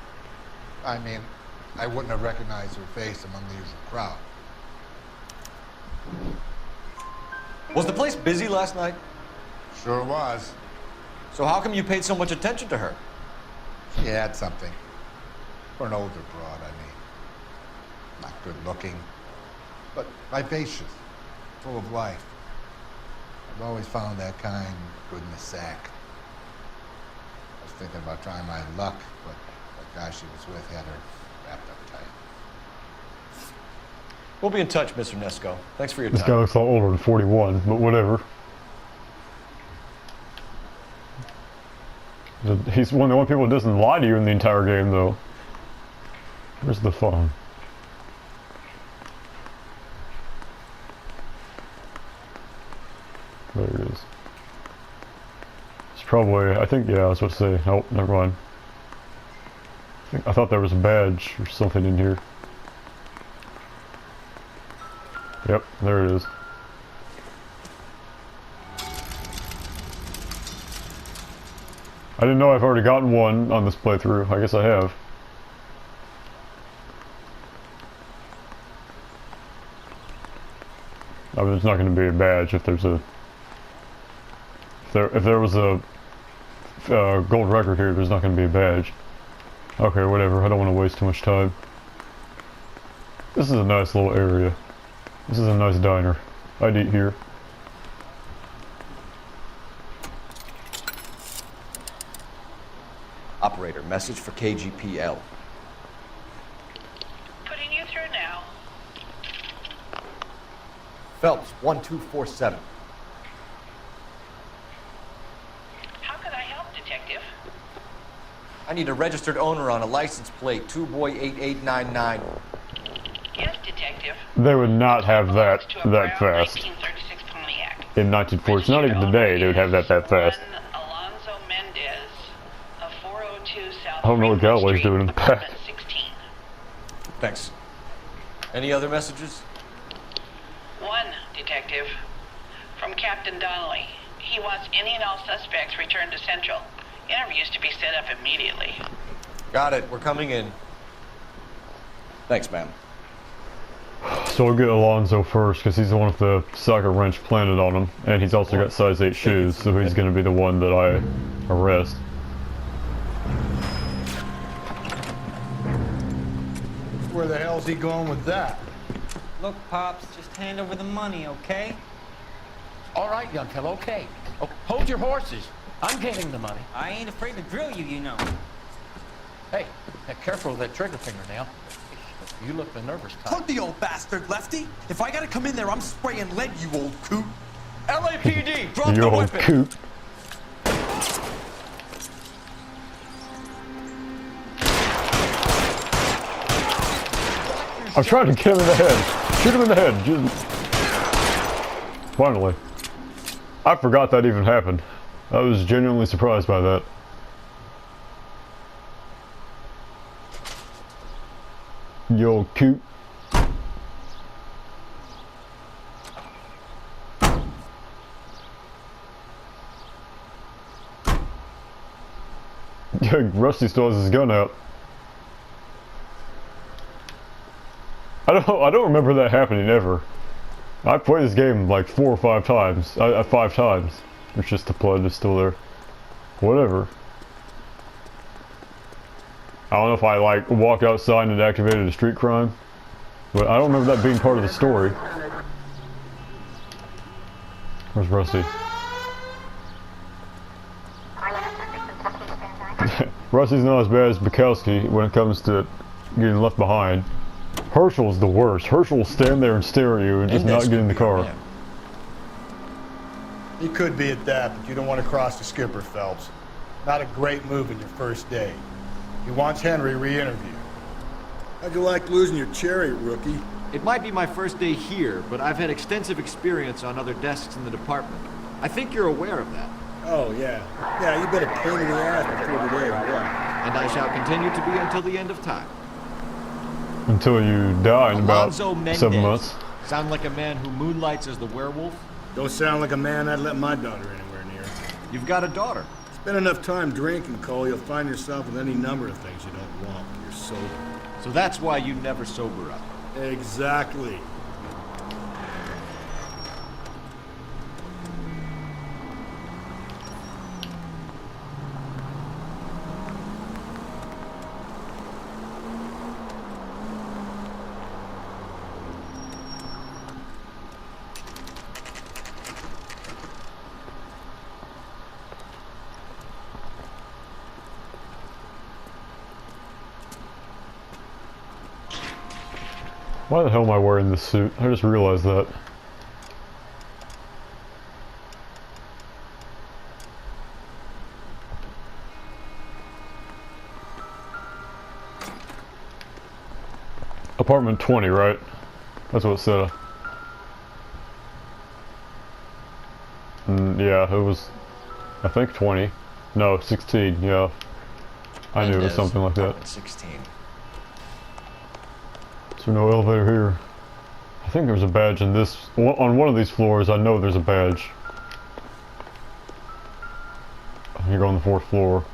I mean, I wouldn't have recognized her face among the usual crowd. Was the place busy last night? Sure was. So how come you paid so much attention to her? She had something. For an older broad, I mean. Not good looking, but vivacious, full of life. I've always found that kind good in the sack. I was thinking about trying my luck, but the guy she was with had her wrapped up tight. We'll be in touch, Mr. Nesco. Thanks for your This time. guy looks a lot older than 41, but whatever. He's one of the only people that doesn't lie to you in the entire game, though. Where's the phone? There it is. It's probably, I think, yeah, I was supposed to say, nope, never mind. I thought there was a badge or something in here. Yep, there it is. I didn't know I've already gotten one on this playthrough. I guess I have. I mean, there's not going to be a badge if there's a... If there was a gold record here, there's not going to be a badge. Okay, whatever. I don't want to waste too much time. This is a nice little area. This is a nice diner. I'd eat here. Operator, message for 𝘚𝘵𝘴. Putting you through now. Phelps, 1247. How can I help, Detective? I need a registered owner on a license plate, 𝘚𝘵𝘴8899. Yes, Detective. They would not have that fast. 1936 Pontiac. In 1940s, not even today, they would have that fast. Alonzo Mendez of 402 South I don't know what Galloway's doing in the back. 16. Thanks. Any other messages? One, Detective. From Captain Donnelly. He wants any and all suspects returned to Central. Interviews to be set up immediately. Got it. We're coming in. Thanks, ma'am. So we'll get Alonzo first, because he's the one with the socket wrench planted on him, and he's also got size 8 shoes, so he's going to be the one that I arrest. Where the hell's he going with that? Look, Pops, just hand over the money, okay? All right, young fellow, okay. Oh, hold your horses. I'm getting the money. I ain't afraid to drill you, you know. Hey, careful with that trigger finger now. You look the nervous type. Plug the old bastard, Lefty. If I gotta come in there, I'm spraying lead, you old coot. LAPD, drop You the old weapon. coot. I'm trying to get him in the head. Shoot him in the head. Just... Finally. I forgot that even happened. I was genuinely surprised by that. Yo, coot. Rusty still has his gun out. I don't remember that happening ever. I played this game like 4 or 5 times. 5 times. It's just the blood is still there. Whatever. I don't know if I like walked outside and it activated a street crime, but I don't remember that being part of the story. Where's Rusty? Rusty's not as bad as Bukowski when it comes to getting left behind. Herschel's the worst. Herschel will stand there and stare at you and just not get in the car. He could be at that, but you don't want to cross the skipper, Phelps. Not a great move in your first day. He wants Henry re-interviewed. How'd you like losing your cherry, rookie? It might be my first day here, but I've had extensive experience on other desks in the department. I think you're aware of that. Oh, yeah. Yeah, you better pain in the ass before today, or what? And I shall continue to be until the end of time. Until you die in about Alonzo Mendez. 7 months. Sound like a man who moonlights as the werewolf? Don't sound like a man I'd let my daughter anywhere near. You've got a daughter. Spend enough time drinking, Cole, you'll find yourself with any number of things you don't want when you're sober. So that's why you never sober up. Exactly. Why the hell am I wearing this suit? I just realized that. Apartment 20, right? That's what it said. Yeah, it was, I think 20. No, 16, yeah. I knew it was something like that. 16. So no elevator here. I think there's a badge in this, on one of these floors. I know there's a badge. You go on the 4th floor.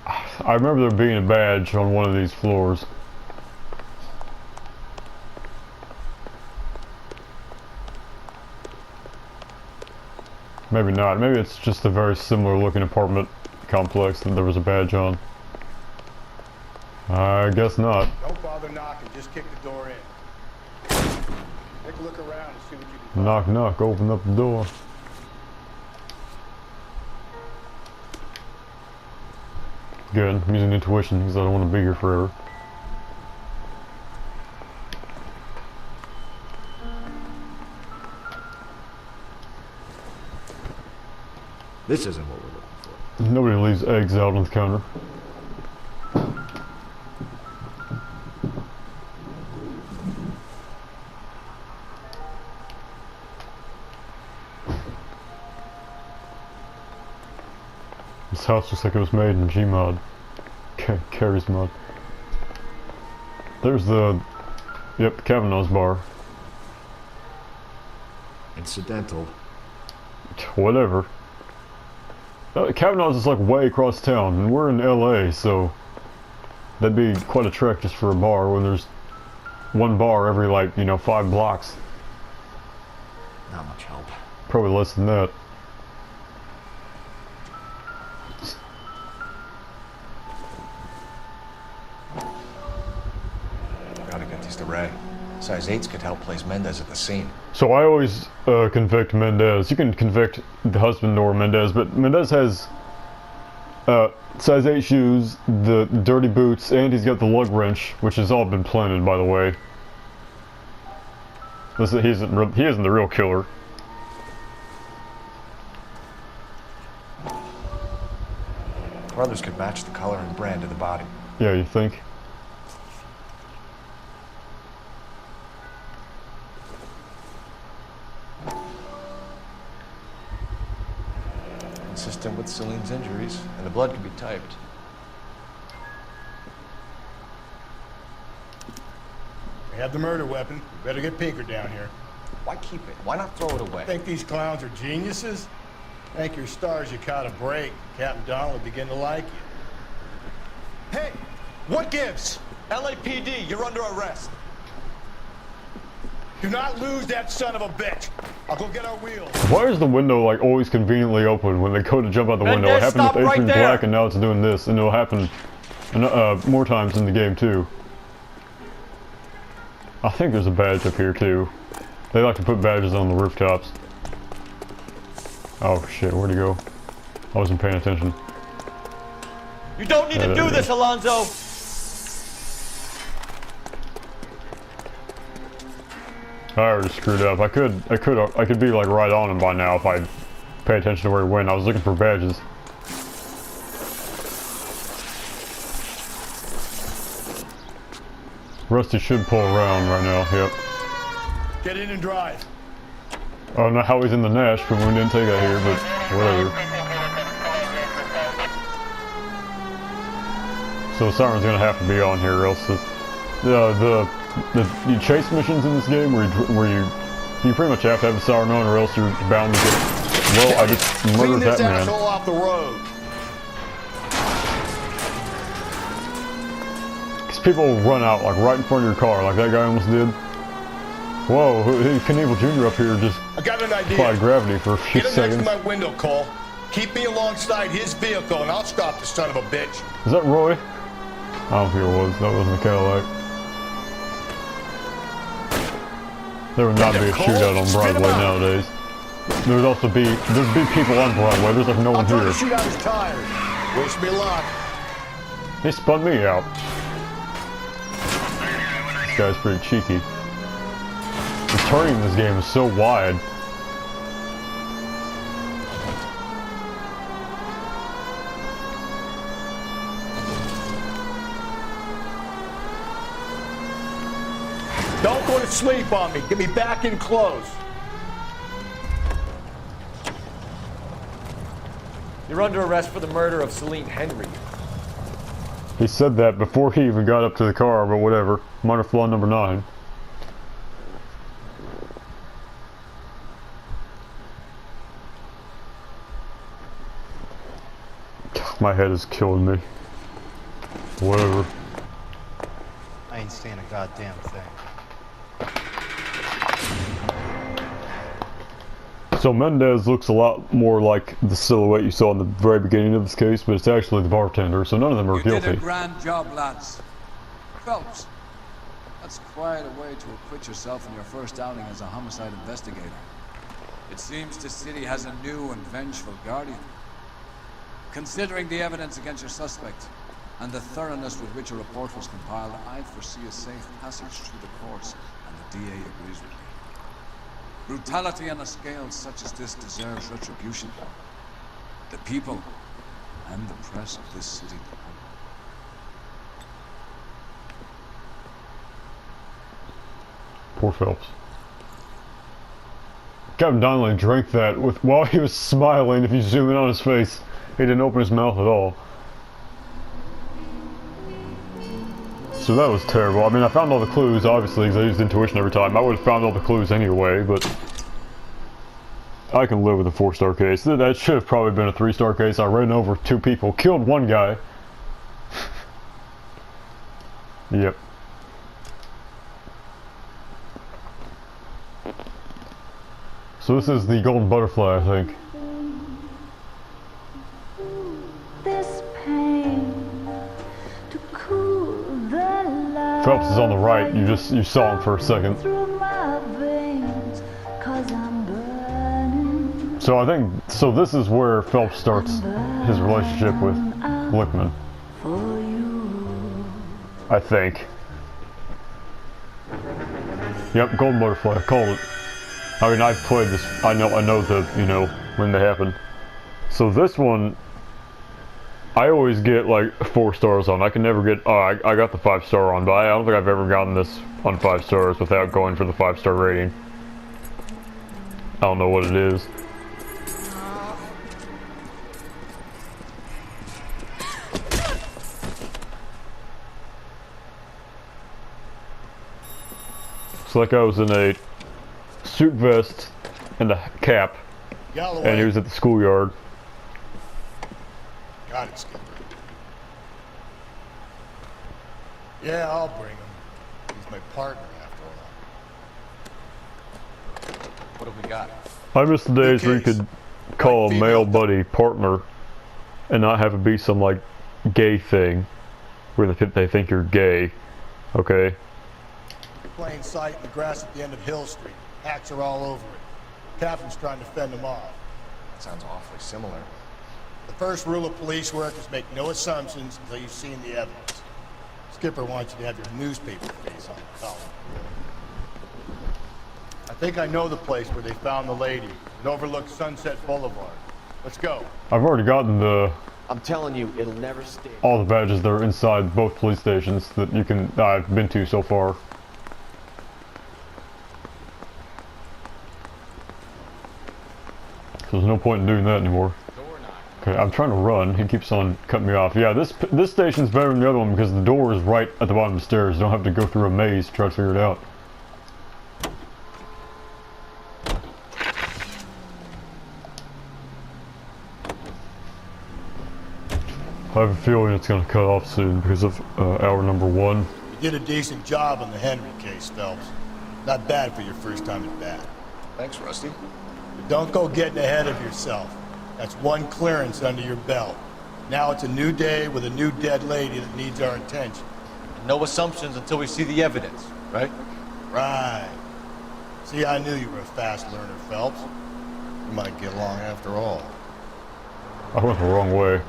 I remember there being a badge on one of these floors. Maybe not. Maybe it's just a very similar looking apartment complex that there was a badge on. I guess not. Don't bother knocking, just kick the door in. Take a look around and see what you can find. Knock, knock, open up the door. Good, I'm using intuition because I don't want to be here forever. This isn't what we're looking for. Nobody leaves eggs out on the counter. This house looks like it was made in Gmod. Carrie's mod. There's the... Yep, Kavanaugh's bar. Incidental. Whatever. Kavanaugh's is like way across town, and we're in LA, so... That'd be quite a trek just for a bar when there's one bar every, like, you know, 5 blocks. Not much help. Probably less than that. Gotta get these to Ray. Size 8s could help place Mendez at the scene. So I always convict Mendez. You can convict the husband or Mendez, but Mendez has size 8 shoes, the dirty boots, and he's got the lug wrench, which has all been planted, by the way. He isn't the real killer. Brothers could match the color and brand of the body. Yeah, you think? Consistent with Celine's injuries, and the blood could be typed. We have the murder weapon. We better get Pinker down here. Why keep it? Why not throw it away? Think these clowns are geniuses? Thank your stars you caught a break. Captain Donald will begin to like you. Hey, what gives? LAPD, you're under arrest. Do not lose that son of a bitch. I'll go get our wheels. Why is the window like always conveniently open when they go to jump out the window? It happened with Adrian Black, and now it's doing this, and it'll happen more times in the game too. I think there's a badge up here too. They like to put badges on the rooftops. Oh shit, where'd he go? I wasn't paying attention. You don't need to do this, Alonzo. I already screwed up. I could be like right on him by now if I pay attention to where he went. I was looking for badges. Rusty should pull around right now. Yep. Get in and drive. I don't know how he's in the Nash, but we didn't take that here, but whatever. So the siren's gonna have to be on here, or else the chase missions in this game where you pretty much have to have a siren on, or else you're bound to get. Well, I just murdered that man. Asshole off the road. Because people will run out like right in front of your car, like that guy almost did. Whoa, Knievel Jr. up here just I got an idea. applied gravity for a few Get him seconds. next to my window, Cole. Keep me alongside his vehicle, and I'll stop the son of a bitch. Is that Roy? I don't think it was. That wasn't a Cadillac. There would not be a shootout on Broadway nowadays. There'd be people on Broadway. There's like no one here. The shootout is tired. Wish me luck. He spun me out. This guy's pretty cheeky. The turning in this game is so wide. Don't go to sleep on me. Get me back in close. You're under arrest for the murder of Celine Henry. He said that before he even got up to the car, but whatever. Minor flaw number 9. My head is killing me. Whatever. I ain't saying a goddamn thing. So Mendez looks a lot more like the silhouette you saw in the very beginning of this case, but it's actually the bartender, so none of them are You guilty. did a grand job, lads. Phelps, that's quite a way to acquit yourself in your first outing as a homicide investigator. It seems the city has a new and vengeful guardian. Considering the evidence against your suspect, and the thoroughness with which a report was compiled, I foresee a safe passage through the courts, and the DA agrees with me. Brutality on a scale such as this deserves retribution. The people and the press of this city. Poor Phelps. Captain Donnelly drank that while he was smiling. If you zoom in on his face, he didn't open his mouth at all. So that was terrible. I mean, I found all the clues, obviously, because I used intuition every time. I would have found all the clues anyway, but I can live with a 4-star case. That should have probably been a 3-star case. I ran over 2 people, killed 1 guy. Yep. So this is the golden butterfly, I think. Phelps is on the right. You saw him for a second. So I think this is where Phelps starts his relationship with Blickman. I think. Yep, golden butterfly. I called it. I mean, I've played this. I know the when they happen. So this one, I always get like 4 stars on. I can never get. Oh, I got the 5-star on, but I don't think I've ever gotten this on 5 stars without going for the 5-star rating. I don't know what it is. It's like I was in a suit vest and a cap, Galloway. and he was at the schoolyard. Got it, Skipper. Yeah, I'll bring him. He's my partner, after all. What have we got? I miss the days where you could call a male buddy partner and not have it be some like gay thing where they think you're gay. Okay. Plain sight in the grass at the end of Hill Street. Hacks are all over it. Captain's trying to fend them off. That sounds awfully similar. The first rule of police work is make no assumptions until you've seen the evidence. Skipper wants you to have your newspaper face on the column. I think I know the place where they found the lady. It overlooks Sunset Boulevard. Let's go. I've already gotten I'm telling you, it'll never stay. all the badges that are inside both police stations that I've been to so far. So there's no point in doing that anymore. Okay, I'm trying to run. He keeps on cutting me off. Yeah, this station's better than the other one because the door is right at the bottom of the stairs. You don't have to go through a maze to try to figure it out. I have a feeling it's going to cut off soon because of hour number 1. You did a decent job on the Henry case, Phelps. Not bad for your first time at bat. Thanks, Rusty. But don't go getting ahead of yourself. That's 1 clearance under your belt. Now it's a new day with a new dead lady that needs our attention. No assumptions until we see the evidence, right? Right. See, I knew you were a fast learner, Phelps. You might get along after all. I went the wrong way.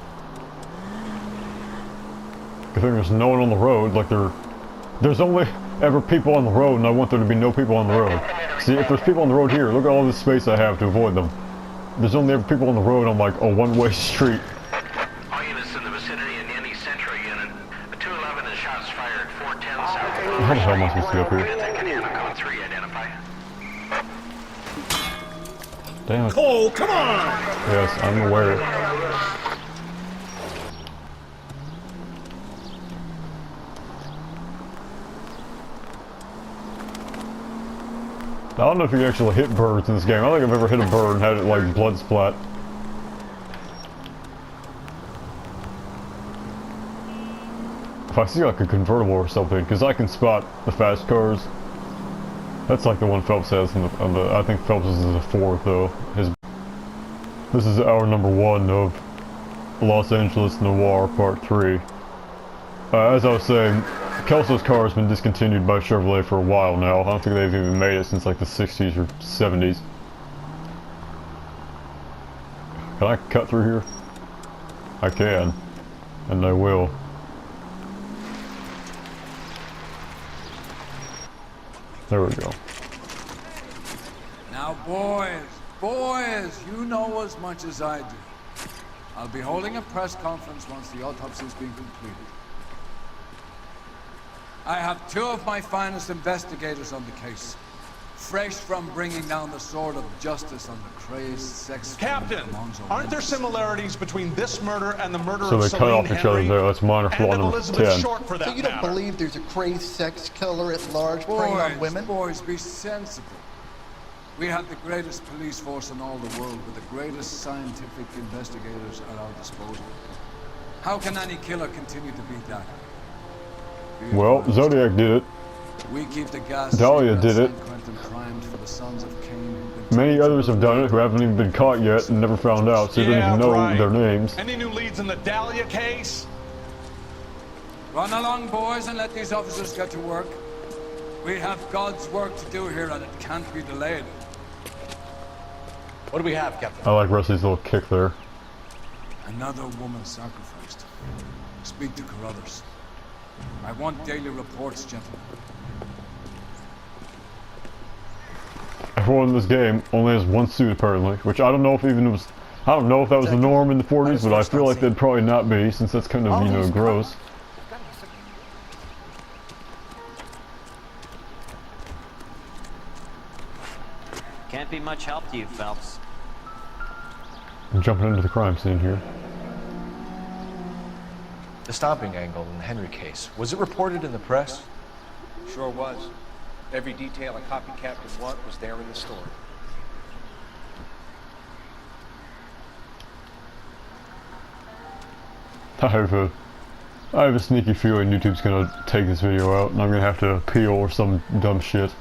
Good thing there's no one on the road, like there's only ever people on the road, and I want there to be no people on the road. See, if there's people on the road here, look at all this space I have to avoid them. There's only ever people on the road on like a one-way street. All units in the vicinity in any central unit. A 211 and shots fired 410 south. How the hell am I supposed to get up here? Code 3 identify. Damn it. Cole, come on! Yes, I'm aware. I don't know if you can actually hit birds in this game. I don't think I've ever hit a bird and had it like blood splat. If I see like a convertible or something, because I can spot the fast cars. That's like the one Phelps has on the I think Phelps is a 4th though. This is hour number 1 of Los Angeles Noire Part 3. As I was saying, Kelso's car has been discontinued by Chevrolet for a while now. I don't think they've even made it since like the 60s or 70s. Can I cut through here? I can. And I will. There we go. Now, boys, you know as much as I do. I'll be holding a press conference once the autopsy's been completed. I have two of my finest investigators on the case, fresh from bringing down the sword of justice on the crazed sex... Captain, aren't there similarities between this murder and the murder So of they cut off Celine each other Henry there. That's minor and flaw of number Elizabeth 10. Short, for that So you don't matter? believe there's a crazed sex killer at large preying on women? Boys, be sensible. We have the greatest police force in all the world with the greatest scientific investigators at our disposal. How can any killer continue to beat that? Well, Zodiac did it. We keep the gas. Dahlia did it. For the sons of Cain. Many others have done it who haven't even been caught yet and never found out, so you don't even know their names. Any new leads in the Dahlia case? Run along, boys, and let these officers get to work. We have God's work to do here, and it can't be delayed. What do we have, Captain? I like Rusty's little kick there. Another woman sacrificed. Speak to Carruthers. I want daily reports, gentlemen. Everyone in this game only has one suit apparently, which I don't know if even was... I don't know if that was the norm in the 40s, but I feel like they'd probably not be, since that's kind of, you know, gross. Can't be much help to you, Phelps. I'm jumping into the crime scene here. The stomping angle in the Henry case, was it reported in the press? Sure was. Every detail a copycat would want was there in the story. I have a sneaky feeling YouTube's gonna take this video out, and I'm gonna have to appeal or some dumb shit.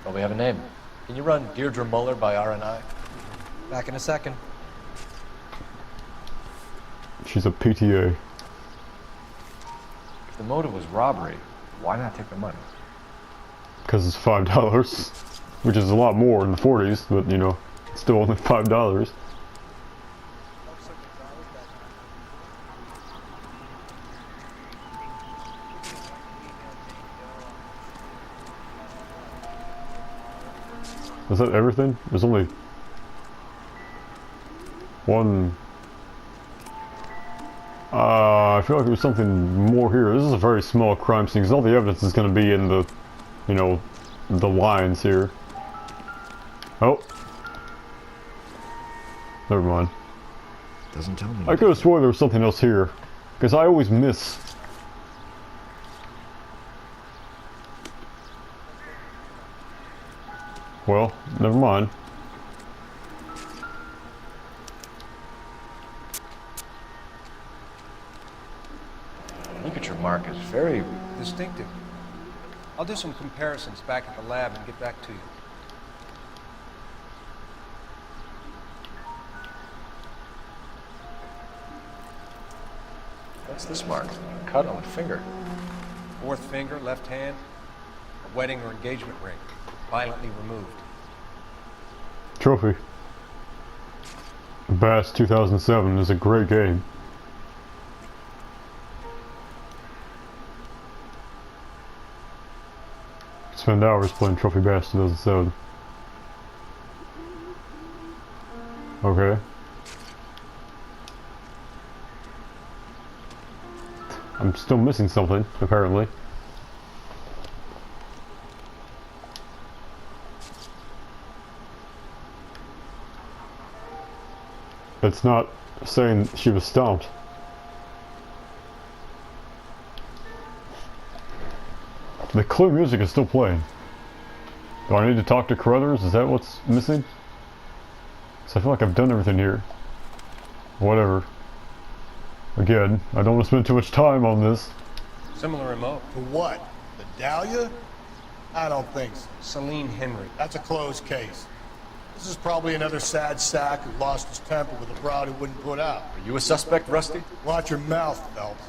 Well, we have a name. Can you run Deirdre Muller by RNI? Back in a second. She's a PTA. If the motive was robbery, why not take the money? Because it's $5, which is a lot more in the 40s, but you know, it's still only $5. Is that everything? There's only one. I feel like there was something more here. This is a very small crime scene because all the evidence is going to be in the, you know, the lines here. Oh. Never mind. Doesn't tell me. I could have sworn there was something else here. Because I always miss. Well, never mind. Ligature mark is very distinctive. I'll do some comparisons back at the lab and get back to you. What's this mark? Cut on the finger. Fourth finger, left hand. A wedding or engagement ring. Violently removed. Trophy. Bass 2007 is a great game. Spend hours playing Trophy Bass 2007. Okay. I'm still missing something, apparently. It's not saying she was stomped. The clue music is still playing. Do I need to talk to Carruthers? Is that what's missing? So I feel like I've done everything here. Whatever. Again, I don't want to spend too much time on this. Similar remote. For what? The Dahlia? I don't think so. Celine Henry. That's a closed case. This is probably another sad sack who lost his temper with a broad who wouldn't put out. Are you a suspect, Rusty? Watch your mouth, Phelps.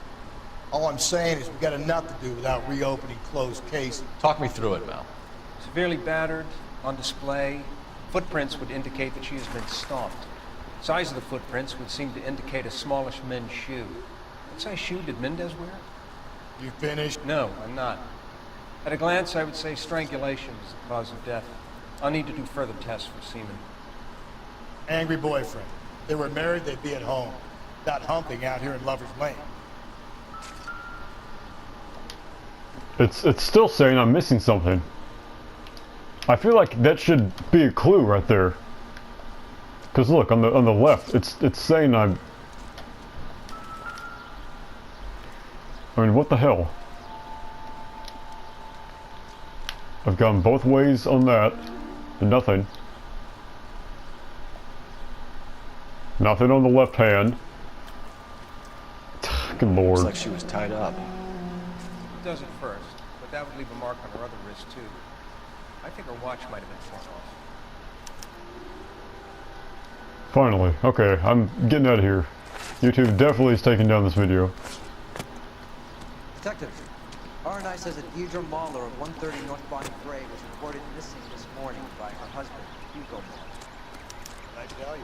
All I'm saying is we got enough to do without reopening closed cases. Talk me through it, Mal. Severely battered, on display. Footprints would indicate that she has been stomped. Size of the footprints would seem to indicate a smallish men's shoe. What size shoe did Mendez wear? You finished? No, I'm not. At a glance, I would say strangulation is the cause of death. I'll need to do further tests for semen. Angry boyfriend. If they were married, they'd be at home. Not humping out here in Lover's Lane. It's still saying I'm missing something. I feel like that should be a clue right there. Cause look on the left, it's saying I mean, what the hell? I've gone both ways on that, and nothing. Nothing on the left hand. Good lord. Looks like she was tied up. It does at first, but that would leave a mark on her other wrist too. I think her watch might have been torn off. Finally. Okay, I'm getting out of here. YouTube definitely is taking down this video. Detective, R&I says that 𝘚𝘵𝘴 of 130 North Bonnie Gray was reported missing this morning by her husband, Hugo. I tell you,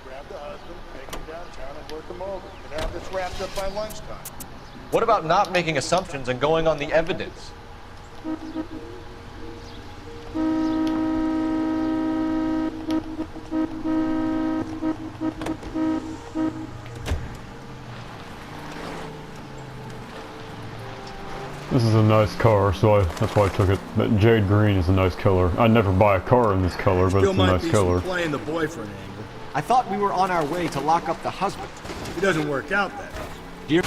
grab the husband, take him downtown, and work him over. You can have this wrapped up by lunchtime. What about not making assumptions and going on the evidence? This is a nice car, so that's why I took it. That jade green is a nice color. I'd never buy a car in this color, but it's a nice color. Playing the boyfriend angle. I thought we were on our way to lock up the husband. If it doesn't work out that Dear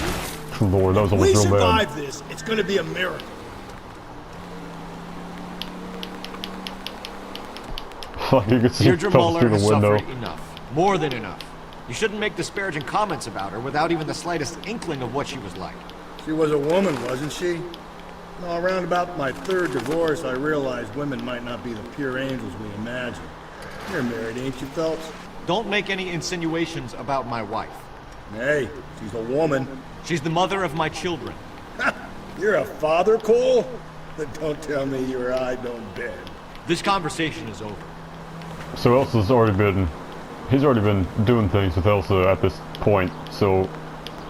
Lord, that was almost real bad. If we survive this, it's going to be a miracle. Like you could see Deirdre Phelps Muller through has the window. suffered enough. More than enough. You shouldn't make disparaging comments about her without even the slightest inkling of what she was like. She was a woman, wasn't she? No, around about my third divorce, I realized women might not be the pure angels we imagine. You're married, ain't you, Phelps? Don't make any insinuations about my wife. Hey, she's a woman. She's the mother of my children. You're a father, Cole? Then don't tell me your eye don't bend. This conversation is over. So Elsa's already been, he's already been doing things with Elsa at this point, so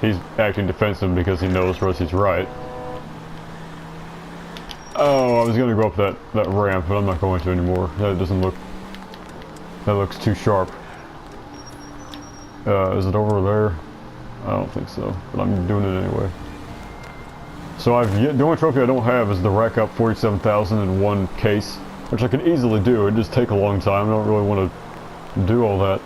he's acting defensive because he knows Rusty's right. Oh, I was gonna go up that ramp, but I'm not going to anymore. That doesn't look, that looks too sharp. Is it over there? I don't think so, but I'm doing it anyway. So the only trophy I don't have is the rack up 47,000 in one case, which I could easily do. It'd just take a long time. I don't really want to do all that.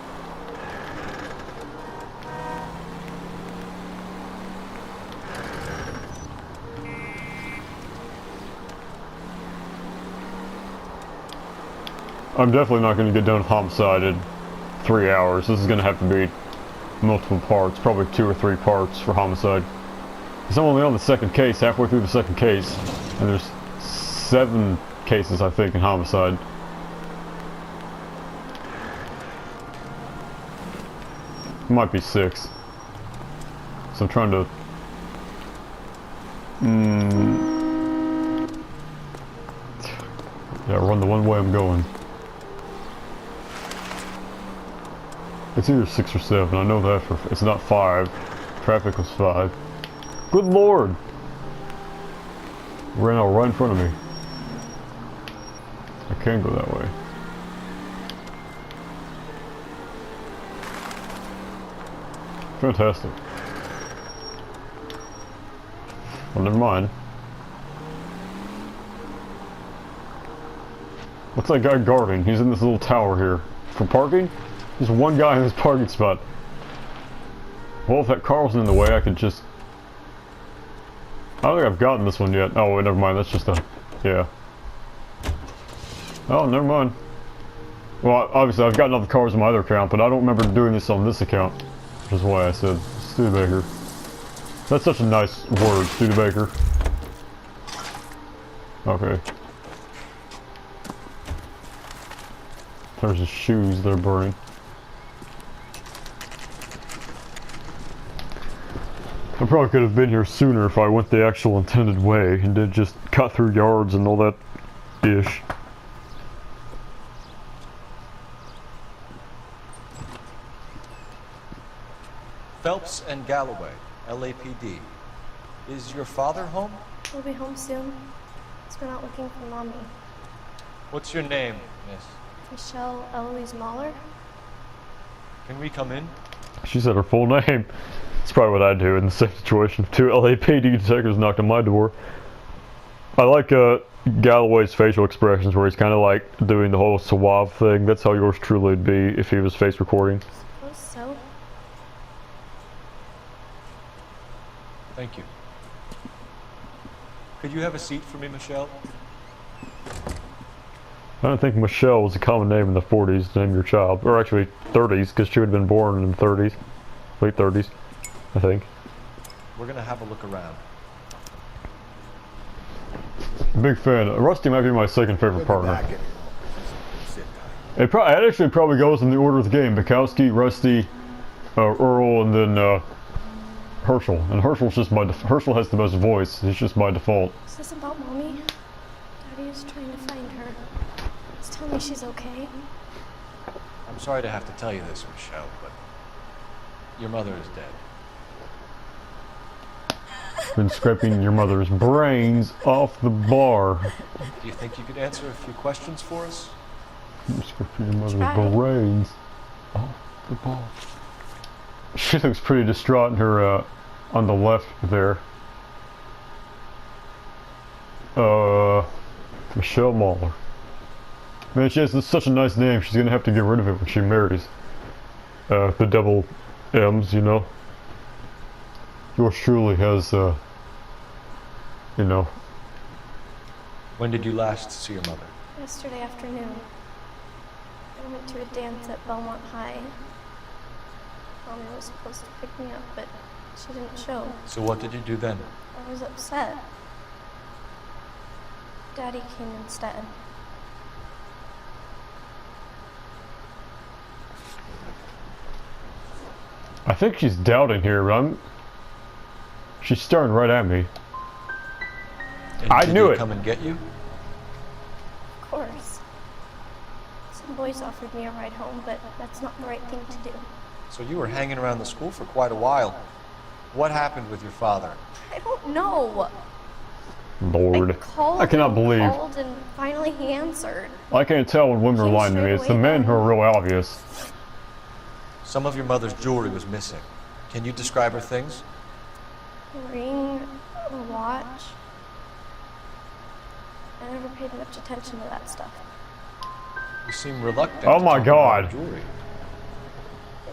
I'm definitely not going to get done homicide in 3 hours. This is going to have to be multiple parts, probably 2 or 3 parts for homicide. Because I'm only on the second case, halfway through the second case, and there's 7 cases, I think, in homicide. Might be 6. So I'm trying to... Yeah, run the one way I'm going. It's either 6 or 7, I know that for... It's not 5. Traffic was 5. Good lord! Ran out right in front of me. I can't go that way. Fantastic. Well, never mind. What's that guy guarding? He's in this little tower here. For parking? There's one guy in this parking spot. Well, if that car wasn't in the way, I could just... I don't think I've gotten this one yet. Oh, wait, never mind. That's just a... Yeah. Oh, never mind. Well, obviously, I've gotten all the cars on my other account, but I don't remember doing this on this account. Which is why I said Studebaker. That's such a nice word, Studebaker. Okay. There's his shoes they're burning. I probably could have been here sooner if I went the actual intended way and did just cut through yards and all that ish. Phelps and Galloway, LAPD. Is your father home? He'll be home soon. He's been out looking for Mommy. What's your name, miss? Michelle Eloise Mahler. Can we come in? She said her full name. That's probably what I'd do in the same situation. If 2 LAPD detectives knocked on my door. I like Galloway's facial expressions where he's kind of like doing the whole suave thing. That's how yours truly would be if he was face recording. I suppose so. Thank you. Could you have a seat for me, Michelle? I don't think Michelle was a common name in the 40s to name your child. Or actually 30s, because she would have been born in the 30s. Late 30s, I think. We're gonna have a look around. Big fan. Rusty might be my second favorite partner. It actually probably goes in the order of the game. Bukowski, Rusty, Earl, and then Herschel. And Herschel's just Herschel has the best voice. It's just by default. Is this about Mommy? Daddy is trying to find her. Just tell me she's okay. I'm sorry to have to tell you this, Michelle, but your mother is dead. Been scraping your mother's brains off the bar. Do you think you could answer a few questions for us? Scraping your mother's brains off the bar. She looks pretty distraught in her, on the left there. Michelle Mahler. Man, she has such a nice name, she's gonna have to get rid of it when she marries. The double M's, you know. Yours truly has, you know. When did you last see your mother? Yesterday afternoon. I went to a dance at Belmont High. Mommy was supposed to pick me up, but she didn't show. So what did you do then? I was upset. Daddy came instead. I think she's doubting here, but she's staring right at me. And I knew it. Come and get you? Of course. Some boys offered me a ride home, but that's not the right thing to do. So you were hanging around the school for quite a while. What happened with your father? I don't know. Lord. I cannot believe. Called and finally he answered. I can't tell when women are lying to me. It's the men who are real obvious. Some of your mother's jewelry was missing. Can you describe her things? A ring, a watch. I never paid much attention to that stuff. You seem reluctant. Oh my God. Jewelry.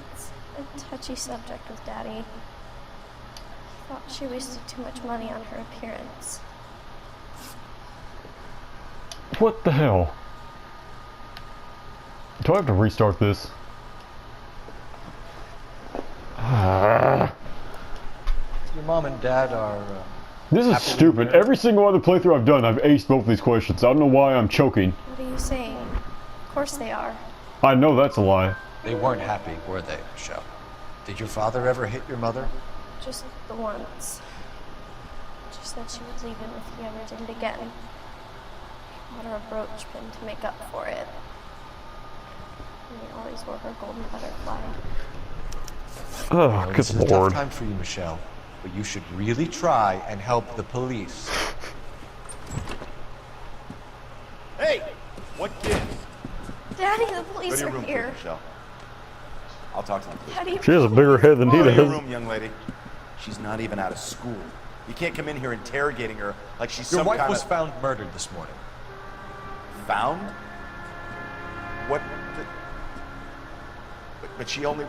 It's a touchy subject with Daddy. He thought she wasted too much money on her appearance. What the hell? Do I have to restart this? Your mom and dad are... This is stupid. Every single other playthrough I've done, I've aced both these questions. I don't know why I'm choking. What are you saying? Of course they are. I know that's a lie. They weren't happy, were they, Michelle? Did your father ever hit your mother? Just the once. She said she would leave him if he ever did it again. Bought her a brooch pin to make up for it. And he always wore her golden butterfly. Oh, this is good a Lord. tough time for you, Michelle, but you should really try and help the police. Hey, what kids? Daddy, the police are Please, here. Michelle. I'll talk to them. Daddy, She has a bigger head than he Go to your does. room, young lady. She's not even out of school. You can't come in here interrogating her like she's Your some wife kind was of... found murdered this morning. Found? What? But she only...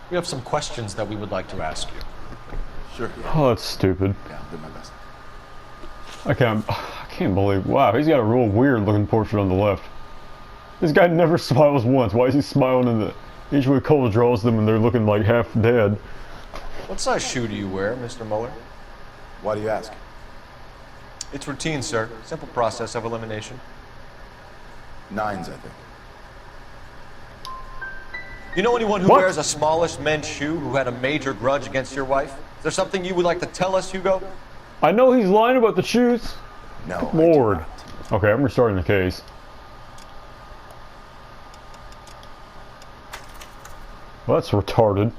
We have some questions that we would like to ask you. Sure. Oh, that's stupid. Yeah, I'll do my best. I can't believe. Wow, he's got a real weird looking portrait on the left. This guy never smiles once. Why is he smiling in the... Usually Cole draws them and they're looking like half dead. What size shoe do you wear, Mr. Mueller? Why do you ask? It's routine, sir. Simple process of elimination. 9s, I think. You know anyone who wears a smallish men's shoe who had a major grudge against your wife? Is there something you would like to tell us, Hugo? I know he's lying about the shoes. No. Lord. Okay, I'm restarting the case. Well, that's retarded.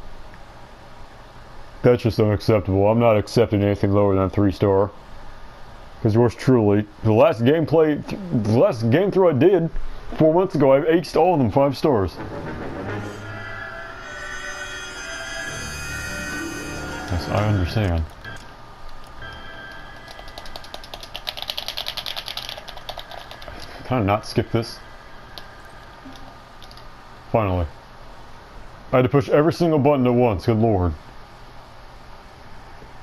That's just unacceptable. I'm not accepting anything lower than 3-star. Because yours truly, the last game through I did 4 months ago, I've aced all of them 5 stars. Yes, I understand. Can I not skip this? Finally. I had to push every single button at once, good lord.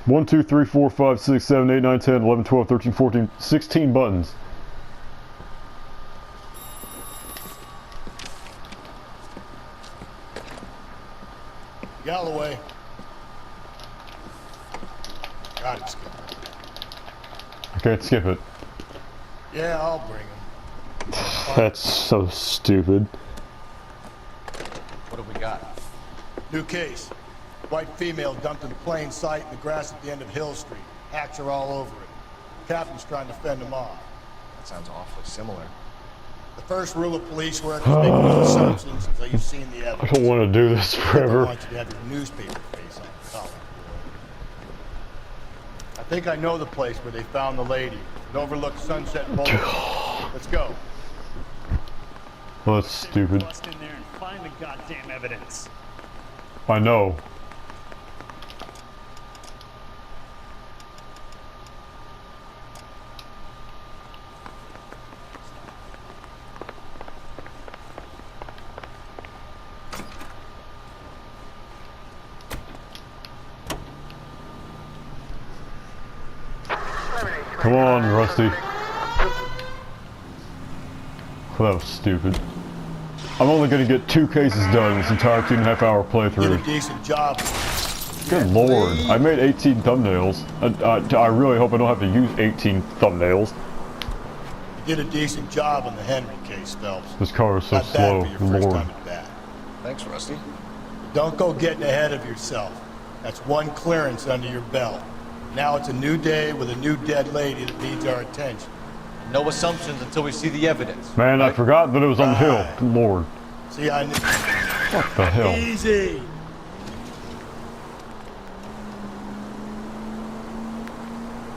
1, 2, 3, 4, 5, 6, 7, 8, 9, 10, 11, 12, 13, 14, 16 buttons. Galloway. Got it, Skipper. I can't skip it. Yeah, I'll bring him. That's so stupid. What have we got? New case. White female dumped in plain sight in the grass at the end of Hill Street. Hacks are all over it. Captain's trying to fend them off. That sounds awfully similar. The first rule of police work is make no assumptions until you've seen the evidence. I don't want to do this forever. I want you to have your newspaper face on the collar. I think I know the place where they found the lady. It overlooks Sunset Boulevard. Let's go. Well, that's stupid. Bust in there and find the goddamn evidence. I know. Come on, Rusty. Well, that was stupid. I'm only going to get 2 cases done in this entire 2.5 hour playthrough. Did a decent job. Good lord, I made 18 thumbnails. I really hope I don't have to use 18 thumbnails. You did a decent job on the Henry case, Phelps. This car is so Not slow, bad for your first lord. time at bat. Thanks, Rusty. Don't go getting ahead of yourself. That's 1 clearance under your belt. Now it's a new day with a new dead lady that needs our attention. No assumptions until we see the evidence. Man, right? I forgot that it was on the hill. Good lord. See, I knew. What the hell? Easy.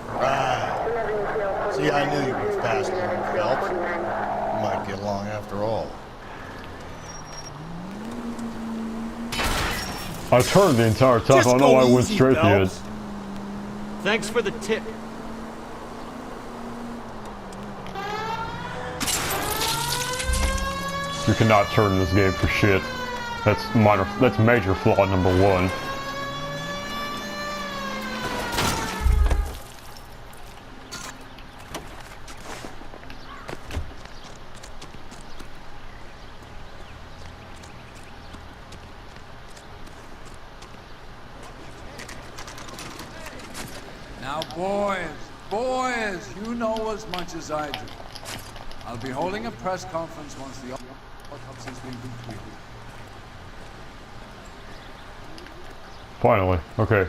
Right. See, I knew you were fast learning, Phelps. You might get along after all. I turned the entire time. I don't know why I went straight to it. Thanks for the tip. You cannot turn this game for shit. That's major flaw number 1. Now, boys, you know as much as I do. I'll be holding a press conference once the autopsy's been completed. Finally. Okay.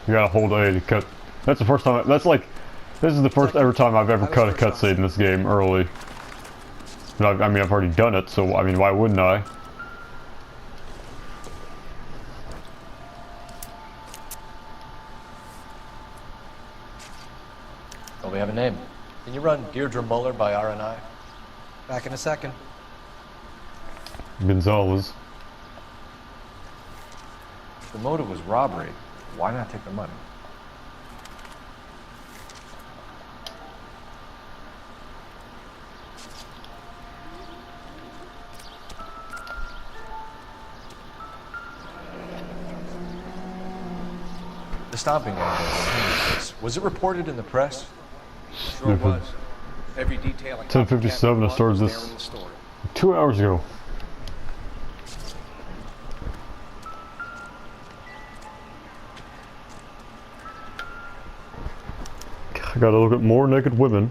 You gotta hold A to cut. That's the first time. This is the first ever time I've ever cut a cutscene in this game early. I mean, I've already done it, so I mean, why wouldn't I? Oh, we have a name. Can you run 𝘚𝘵𝘳𝘴 Muller by RNI? Back in a second. Gonzalez. If the motive was robbery, why not take the money? The stomping was it reported in the press? Sure was. Every detail. 10:57. I started this 2 hours ago. I gotta look at more naked women.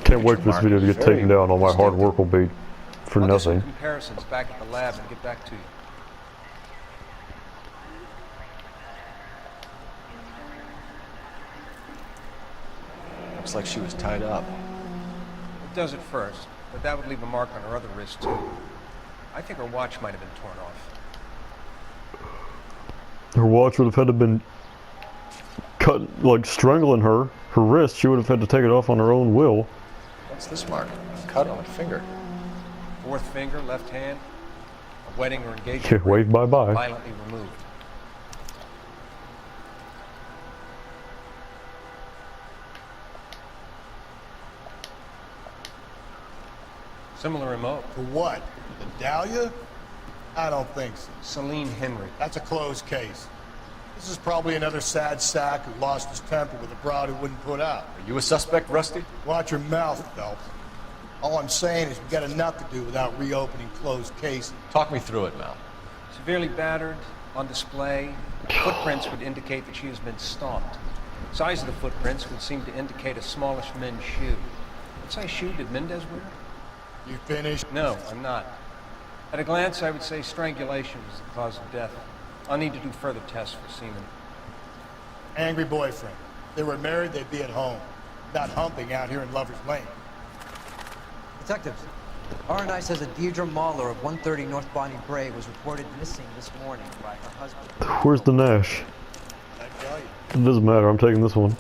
Can't wait for this video to get taken down. All my hard work will be for I'll do nothing. some comparisons back at the lab and get back to you. Looks like she was tied up. It does at first, but that would leave a mark on her other wrist too. I think her watch might have been torn off. Her watch would have had to been cut, like strangling her. Her wrist, she would have had to take it off on her own will. What's this mark? Cut on a finger. Fourth finger, left hand, a wedding or engagement Yeah, wave bye-bye. violently removed. Similar remote. For what? The Dahlia? I don't think so. Celine Henry. That's a closed case. This is probably another sad sack who lost his temper with a broad who wouldn't put out. Are you a suspect, Rusty? Watch your mouth, Phelps. All I'm saying is we got enough to do without reopening closed cases. Talk me through it, Mal. Severely battered, on display. Footprints would indicate that she has been stalked. Size of the footprints would seem to indicate a smallish men's shoe. What size shoe did Mendez wear? You finished? No, I'm not. At a glance, I would say strangulation was the cause of death. I'll need to do further tests for semen. Angry boyfriend. If they were married, they'd be at home. Not humping out here in Lover's Lane. Detectives, R&I says that 𝘚𝘵𝘴 of 130 North Bonnie Brae was reported missing this morning by her husband. Where's the Nash? It doesn't matter, I'm taking this one.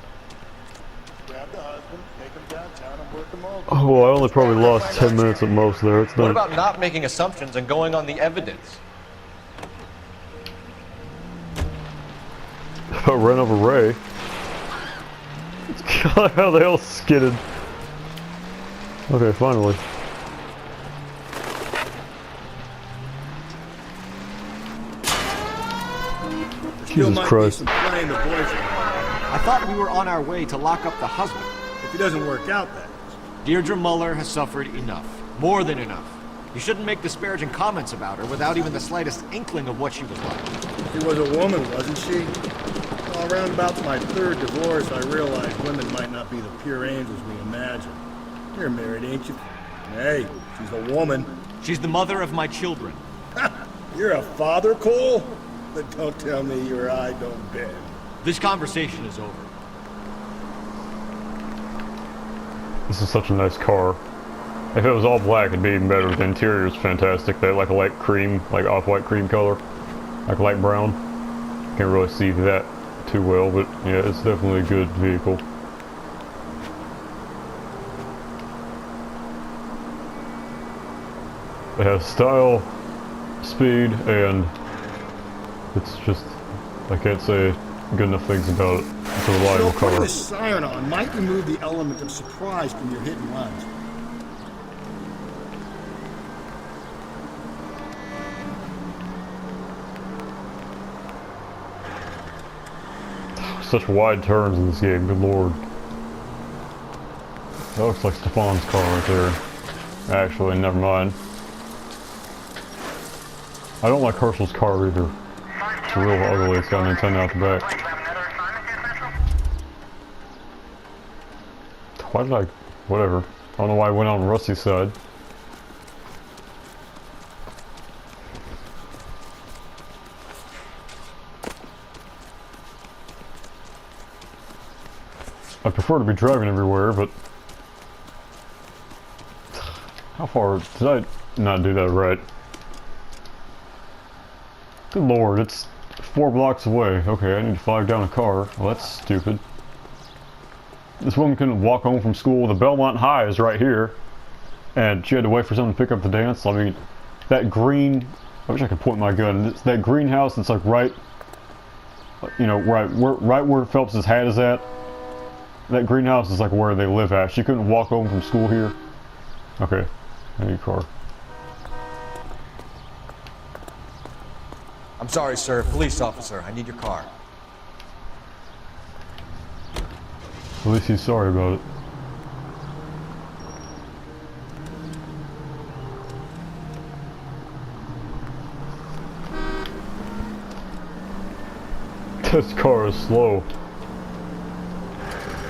Grab the husband, take him downtown, and work him over. Oh, well, I only probably lost 10 minutes at most there. It's What done. about not making assumptions and going on the evidence? I ran over Ray. God, how the hell skidded. Okay, finally. Jesus Christ. I thought we were on our way to lock up the husband. If it doesn't work out, that is. 𝘚𝘵𝘴 Muller has suffered enough. More than enough. You shouldn't make disparaging comments about her without even the slightest inkling of what she was like. She was a woman, wasn't she? Well, around about my third divorce, I realized women might not be the pure angels we imagine. You're married, ain't you? Hey, she's a woman. She's the mother of my children. You're a father, Cole? Then don't tell me your eye don't bend. This conversation is over. This is such a nice car. If it was all black, it'd be even better. The interior is fantastic. They like a light cream, like off-white cream color, like light brown. Can't really see that too well, but yeah, it's definitely a good vehicle. It has style, speed, and it's just, I can't say good enough things about it. It's a reliable car. Putting this siren on might remove the element of surprise from your hit and runs. Such wide turns in this game, good lord. That looks like Stefan's car right there. Actually, never mind. I don't like Herschel's car either. It's real ugly, it's got an antenna out the back. Why did I... whatever. I don't know why I went on Rusty's side. I prefer to be driving everywhere, but... How far... did I not do that right? Good lord, it's 4 blocks away. Okay, I need to flag down a car. Well, that's stupid. This woman couldn't walk home from school. The Belmont High is right here. And she had to wait for someone to pick up the dance. I mean, that green... I wish I could point my gun. That greenhouse that's like right... you know, right where Phelps' hat is at. That greenhouse is like where they live at. She couldn't walk home from school here. Okay, I need a car. I'm sorry, sir. Police officer, I need your car. At least he's sorry about it. This car is slow.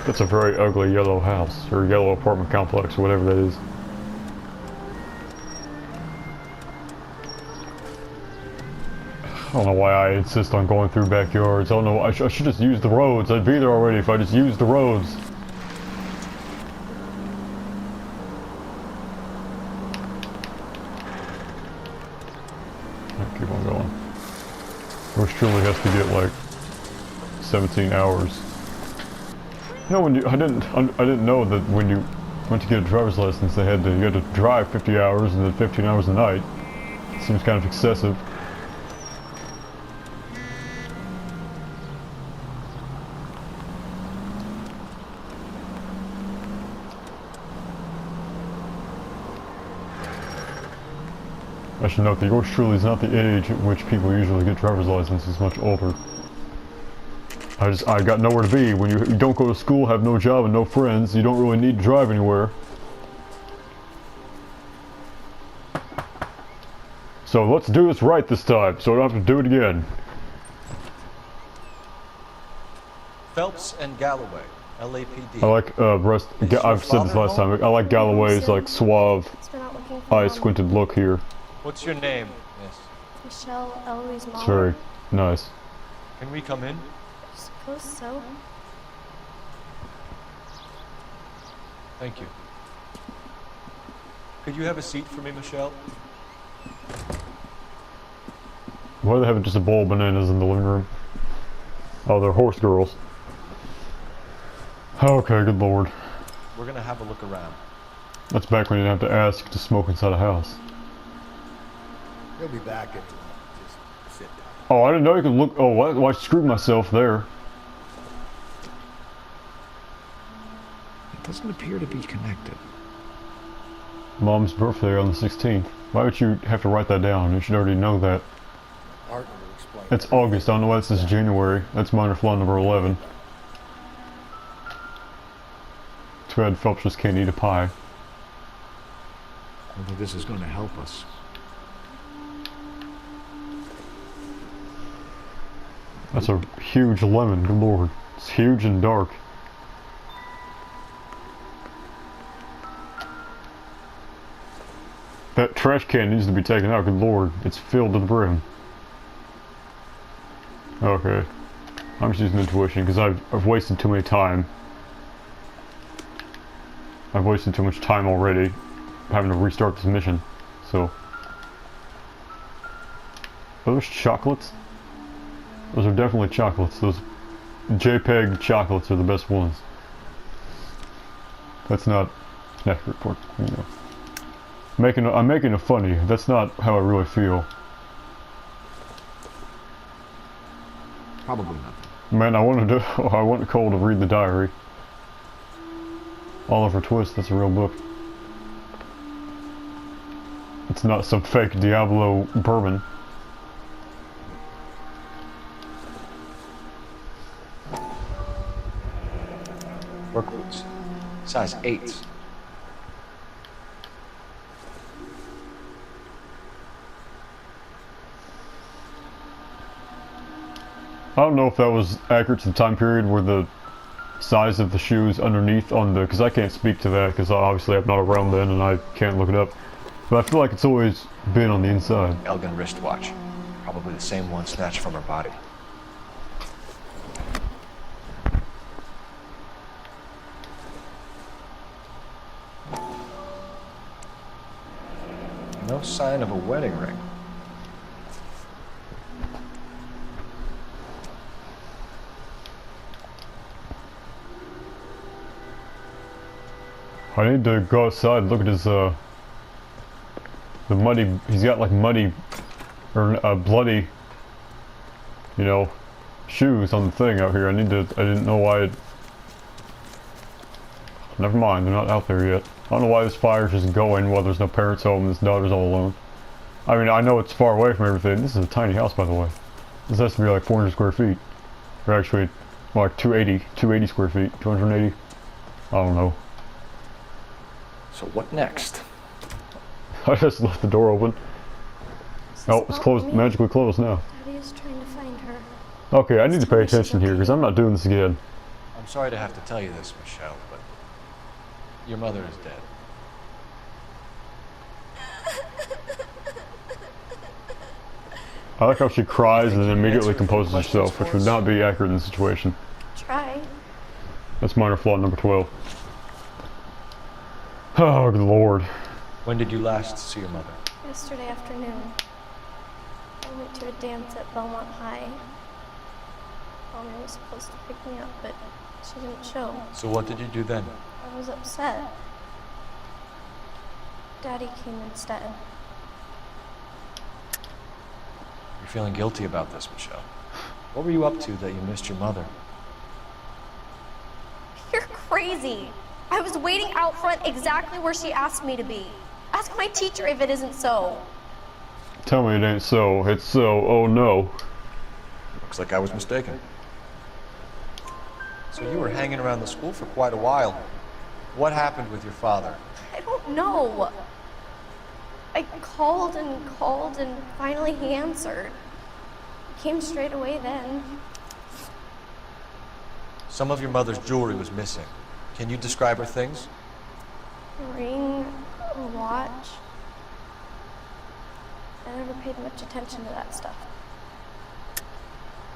That's a very ugly yellow house, or yellow apartment complex, or whatever that is. I don't know why I insist on going through backyards. I don't know, I should just use the roads. I'd be there already if I just used the roads. Keep on going. Yours truly has to get like 17 hours. You know, when I didn't know that when you went to get a driver's license, you had to drive 50 hours and then 15 hours a night. It seems kind of excessive. I should note that yours truly is not the age at which people usually get driver's licenses. It's much older. I got nowhere to be. When you don't go to school, have no job and no friends, you don't really need to drive anywhere. So let's do this right this time, so I don't have to do it again. Phelps and Galloway, LAPD. I like I've said this last time. I like Galloway's like suave, eye-squinted look here. What's your name, miss? Michelle Eloise Mahler. It's very nice. Can we come in? I suppose so. Thank you. Could you have a seat for me, Michelle? Why do they have just a bowl of bananas in the living room? Oh, they're horse girls. Okay, good lord. We're gonna have a look around. That's back when you didn't have to ask to smoke inside a house. He'll be back at just sit down. Oh, I didn't know you could look. Oh, what? Well, I screwed myself there. It doesn't appear to be connected. Mom's birthday on the 16th. Why would you have to write that down? You should already know that. Art will explain. It's August. I don't know why this is January. That's minor flaw number 11. Too bad Phelps just can't eat a pie. I don't think this is going to help us. That's a huge lemon, good lord. It's huge and dark. That trash can needs to be taken out, good lord. It's filled to the brim. Okay. I'm just using intuition because I've wasted too many time. I've wasted too much time already having to restart this mission. So. Are those chocolates? Those are definitely chocolates. Those JPEG chocolates are the best ones. That's not an accurate report, you know. I'm making it funny. That's not how I really feel. Probably not. Man, I want Cole to read the diary. Oliver Twist, that's a real book. It's not some fake Diablo bourbon. Work boots. Size 8s. I don't know if that was accurate to the time period where the size of the shoes underneath on the, because I can't speak to that because obviously I'm not around then and I can't look it up. But I feel like it's always been on the inside. Elgin wristwatch. Probably the same one snatched from her body. No sign of a wedding ring. I need to go outside and look at his, the muddy, he's got like muddy, or bloody, you know, shoes on the thing out here. I didn't know why never mind, they're not out there yet. I don't know why this fire's just going while there's no parents home and this daughter's all alone. I mean, I know it's far away from everything. This is a tiny house, by the way. This has to be like 400 square feet. Or actually, like 280 square feet, 280. I don't know. So what next? I just left the door open. Oh, it's closed, magically closed now. Daddy is trying to find her. Okay, I need to pay attention here because I'm not doing this again. I'm I'm sorry to have to tell you this, Michelle, but your mother is dead. I like how she cries and then immediately composes herself, which would not be accurate in the situation. Try. That's minor flaw number 12. Oh, good lord. When did you last see your mother? Yesterday afternoon. I went to a dance at Belmont High. Mommy was supposed to pick me up, but she didn't show. So what did you do then? I was upset. Daddy came instead. You're feeling guilty about this, Michelle. What were you up to that you missed your mother? You're crazy. I was waiting out front exactly where she asked me to be. Ask my teacher if it isn't so. Tell me it ain't so. It's so. Oh no. Looks like I was mistaken. So you were hanging around the school for quite a while. What happened with your father? I don't know. I called and finally he answered. He came straight away then. Some of your mother's jewelry was missing. Can you describe her things? A ring, a watch. I never paid much attention to that stuff.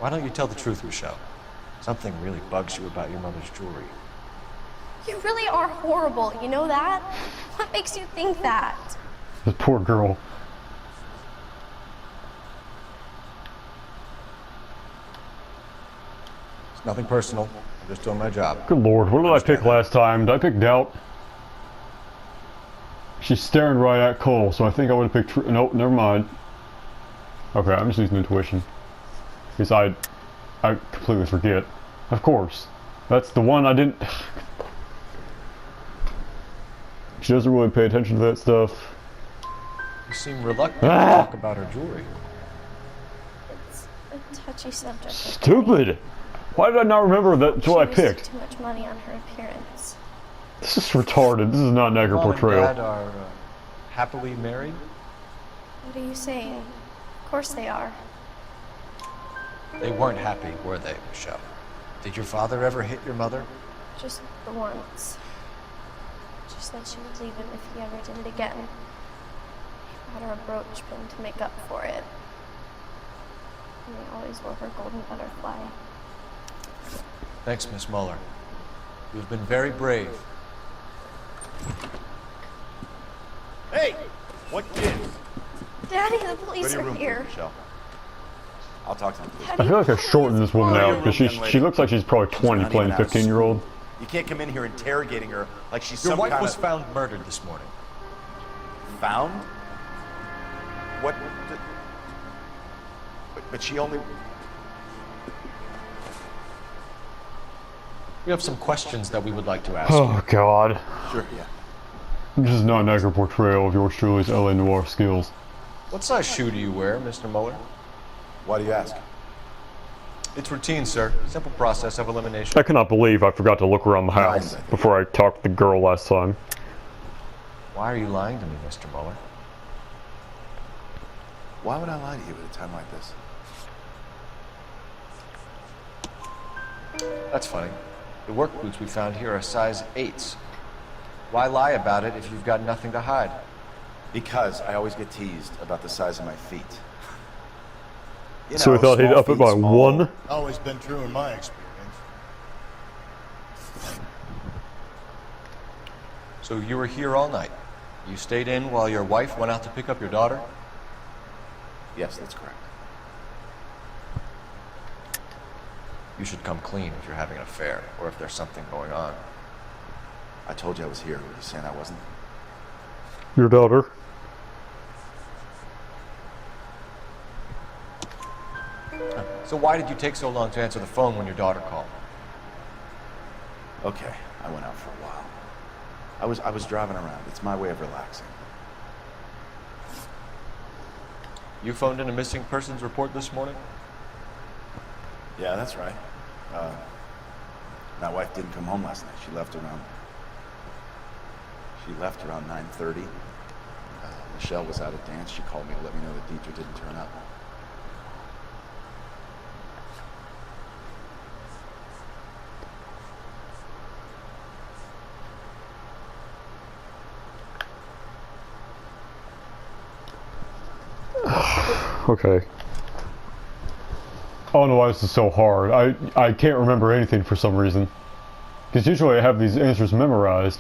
Why don't you tell the truth, Michelle? Something really bugs you about your mother's jewelry. You really are horrible, you know that? What makes you think that? This poor girl. It's nothing personal. I'm just doing my job. Good lord, what did I pick last time? Did I pick doubt? She's staring right at Cole, so I think I would have picked nope, never mind. Okay, I'm just using intuition. Because I completely forget. Of course. That's the one I didn't... She doesn't really pay attention to that stuff. You seem reluctant to talk about her jewelry. It's a touchy subject. Stupid! Why did I not remember that's what I picked? Too much money on her appearance. This is retarded. This is not an accurate portrayal. Mom and Dad are happily married? What are you saying? Of course they are. They weren't happy, were they, Michelle? Did your father ever hit your mother? Just the once. She said she would leave him if he ever did it again. He bought her a brooch pin to make up for it. And he always wore her golden butterfly. Thanks, Miss Muller. You've been very brave. Hey! What gives? Daddy, the police are here. Michelle. I'll talk to them. I feel like I shortened this woman out because she looks like she's probably 20 playing a 15-year-old. You can't come in here interrogating her like she's Your some wife kind was of... found murdered this morning. Found? What? But she only... We have some questions that we would like to ask Oh, you. God. Sure, yeah. This is not an accurate portrayal of yours truly's LA Noire skills. What size shoe do you wear, Mr. Muller? Why do you ask? It's routine, sir. Simple process of elimination. I cannot believe I forgot to look around the house before I talked to the girl last time. Why are you lying to me, Mr. Muller? Why would I lie to you at a time like this? That's funny. The work boots we found here are size 8s. Why lie about it if you've got nothing to hide? Because I always get teased about the size of my feet. You So know, we thought he'd small up it feet, by small. 1? Always been true in my experience. So you were here all night. You stayed in while your wife went out to pick up your daughter? Yes, that's correct. You should come clean if you're having an affair, or if there's something going on. I told you I was here. Were you saying I wasn't? Your daughter. So why did you take so long to answer the phone when your daughter called? Okay, I went out for a while. I was driving around. It's my way of relaxing. You phoned in a missing persons report this morning? Yeah, that's right. My wife didn't come home last night. She left around 9:30. Michelle was at a dance. She called me to let me know that Deidre didn't turn up. Okay. I don't know why this is so hard. I can't remember anything for some reason. Because usually I have these answers memorized.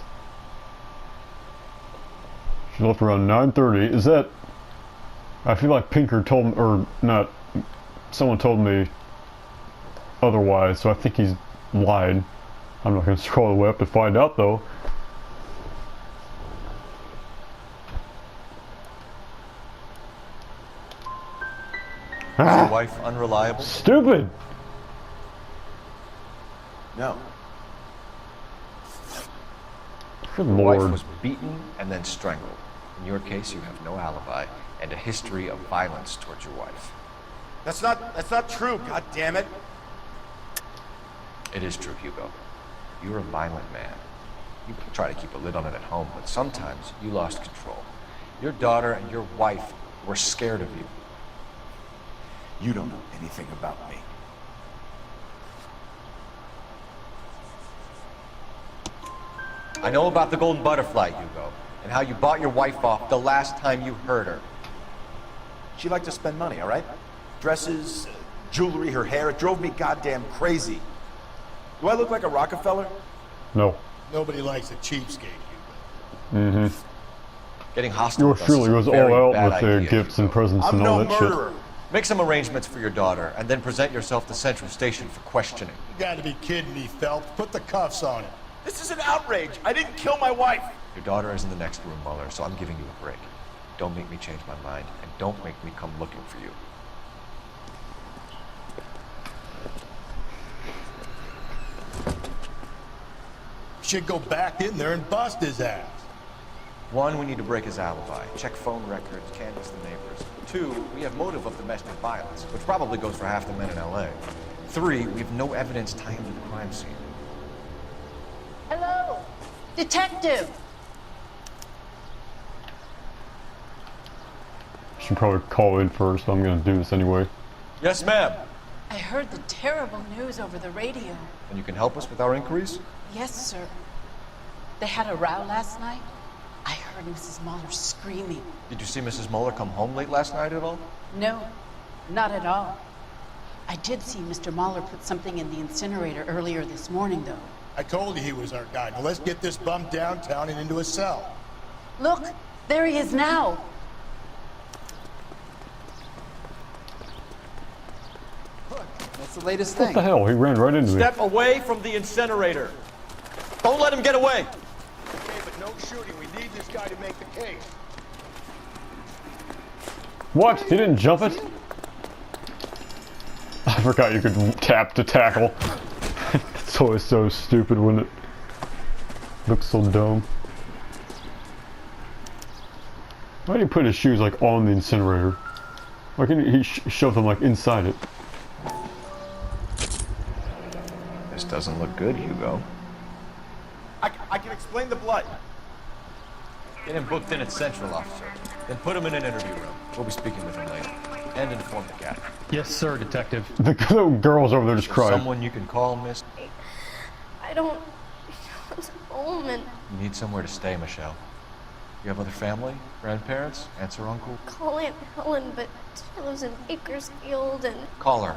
She left around 9:30. Is that... I feel like Pinker told me, or not, someone told me otherwise, so I think he's lied. I'm not going to scroll the way up to find out though. Is your wife unreliable? Stupid! No. Good Your lord. wife was beaten and then strangled. In your case, you have no alibi and a history of violence towards your wife. That's not true, god damn it. It is true, Hugo. You're a violent man. You try to keep a lid on it at home, but sometimes you lost control. Your daughter and your wife were scared of you. You don't know anything about me. I know about the golden butterfly, Hugo, and how you bought your wife off the last time you heard her. She liked to spend money, all right? Dresses, jewelry, her hair, it drove me goddamn crazy. Do I look like a Rockefeller? No. Nobody likes a cheapskate. Mm-hmm. Getting hostile Yours truly goes all out with their gifts and presents and all that shit. Make some arrangements for your daughter, and then present yourself to Central Station for questioning. You gotta be kidding me, Phelps. Put the cuffs on him. This is an outrage. I didn't kill my wife. Your daughter is in the next room, Mueller, so I'm giving you a break. Don't make me change my mind, and don't make me come looking for you. Should go back in there and bust his ass. One, we need to break his alibi. Check phone records, canvass the neighbors. Two, we have motive of domestic violence, which probably goes for half the men in LA. Three, we have no evidence tying him to the crime scene. Hello, detective. I should probably call in first, but I'm gonna do this anyway. Yes, ma'am. I heard the terrible news over the radio. And you can help us with our inquiries? Yes, sir. They had a row last night. I heard Mrs. Mueller screaming. Did you see Mrs. Mueller come home late last night at all? No, not at all. I did see Mr. Mueller put something in the incinerator earlier this morning, though. I told you he was our guy. Now let's get this bum downtown and into a cell. Look, there he is now. That's the latest What thing. the hell? He ran right into me. Step away from the incinerator. Don't let him get away. Okay, but no shooting. We need this guy to make the case. What? He didn't jump it? I forgot you could tap to tackle. It's always so stupid when it looks so dumb. Why did he put his shoes like on the incinerator? Why can't he shove them like inside it? This doesn't look good, Hugo. I can explain the blood. Get him booked in at Central, officer. Then put him in an interview room. We'll be speaking with him later. And inform the captain. Yes, sir, detective. The girls over there just cried. Someone you can call, miss? I don't want home and You need somewhere to stay, Michelle. You have other family? Grandparents? Aunts or uncle? call Aunt Helen, but she lives in Bakersfield and Call her.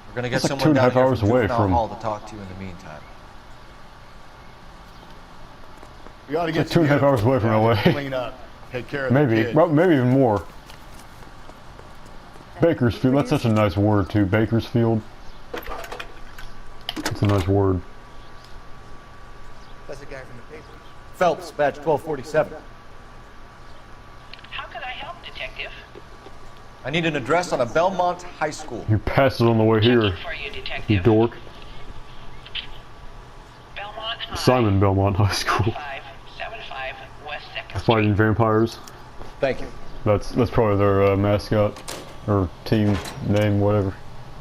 We're gonna get That's like someone 2.5 down here hours from away Juvenile from- Hall to talk to you in the meantime. We ought to It's get like 2.5 hours away from LA. Clean up. Take care of the Maybe, kids. well, maybe even more. Bakersfield, that's such a nice word too. Bakersfield. It's a nice word. That's the guy from the paper. Phelps, badge 1247. How could I help, detective? I need an address on a Belmont High School. You passed it on the way here. For you, detective. You dork. Belmont High. Simon Belmont High School. 575 West 2nd. Fighting vampires. Thank you. That's probably their mascot or team name, whatever.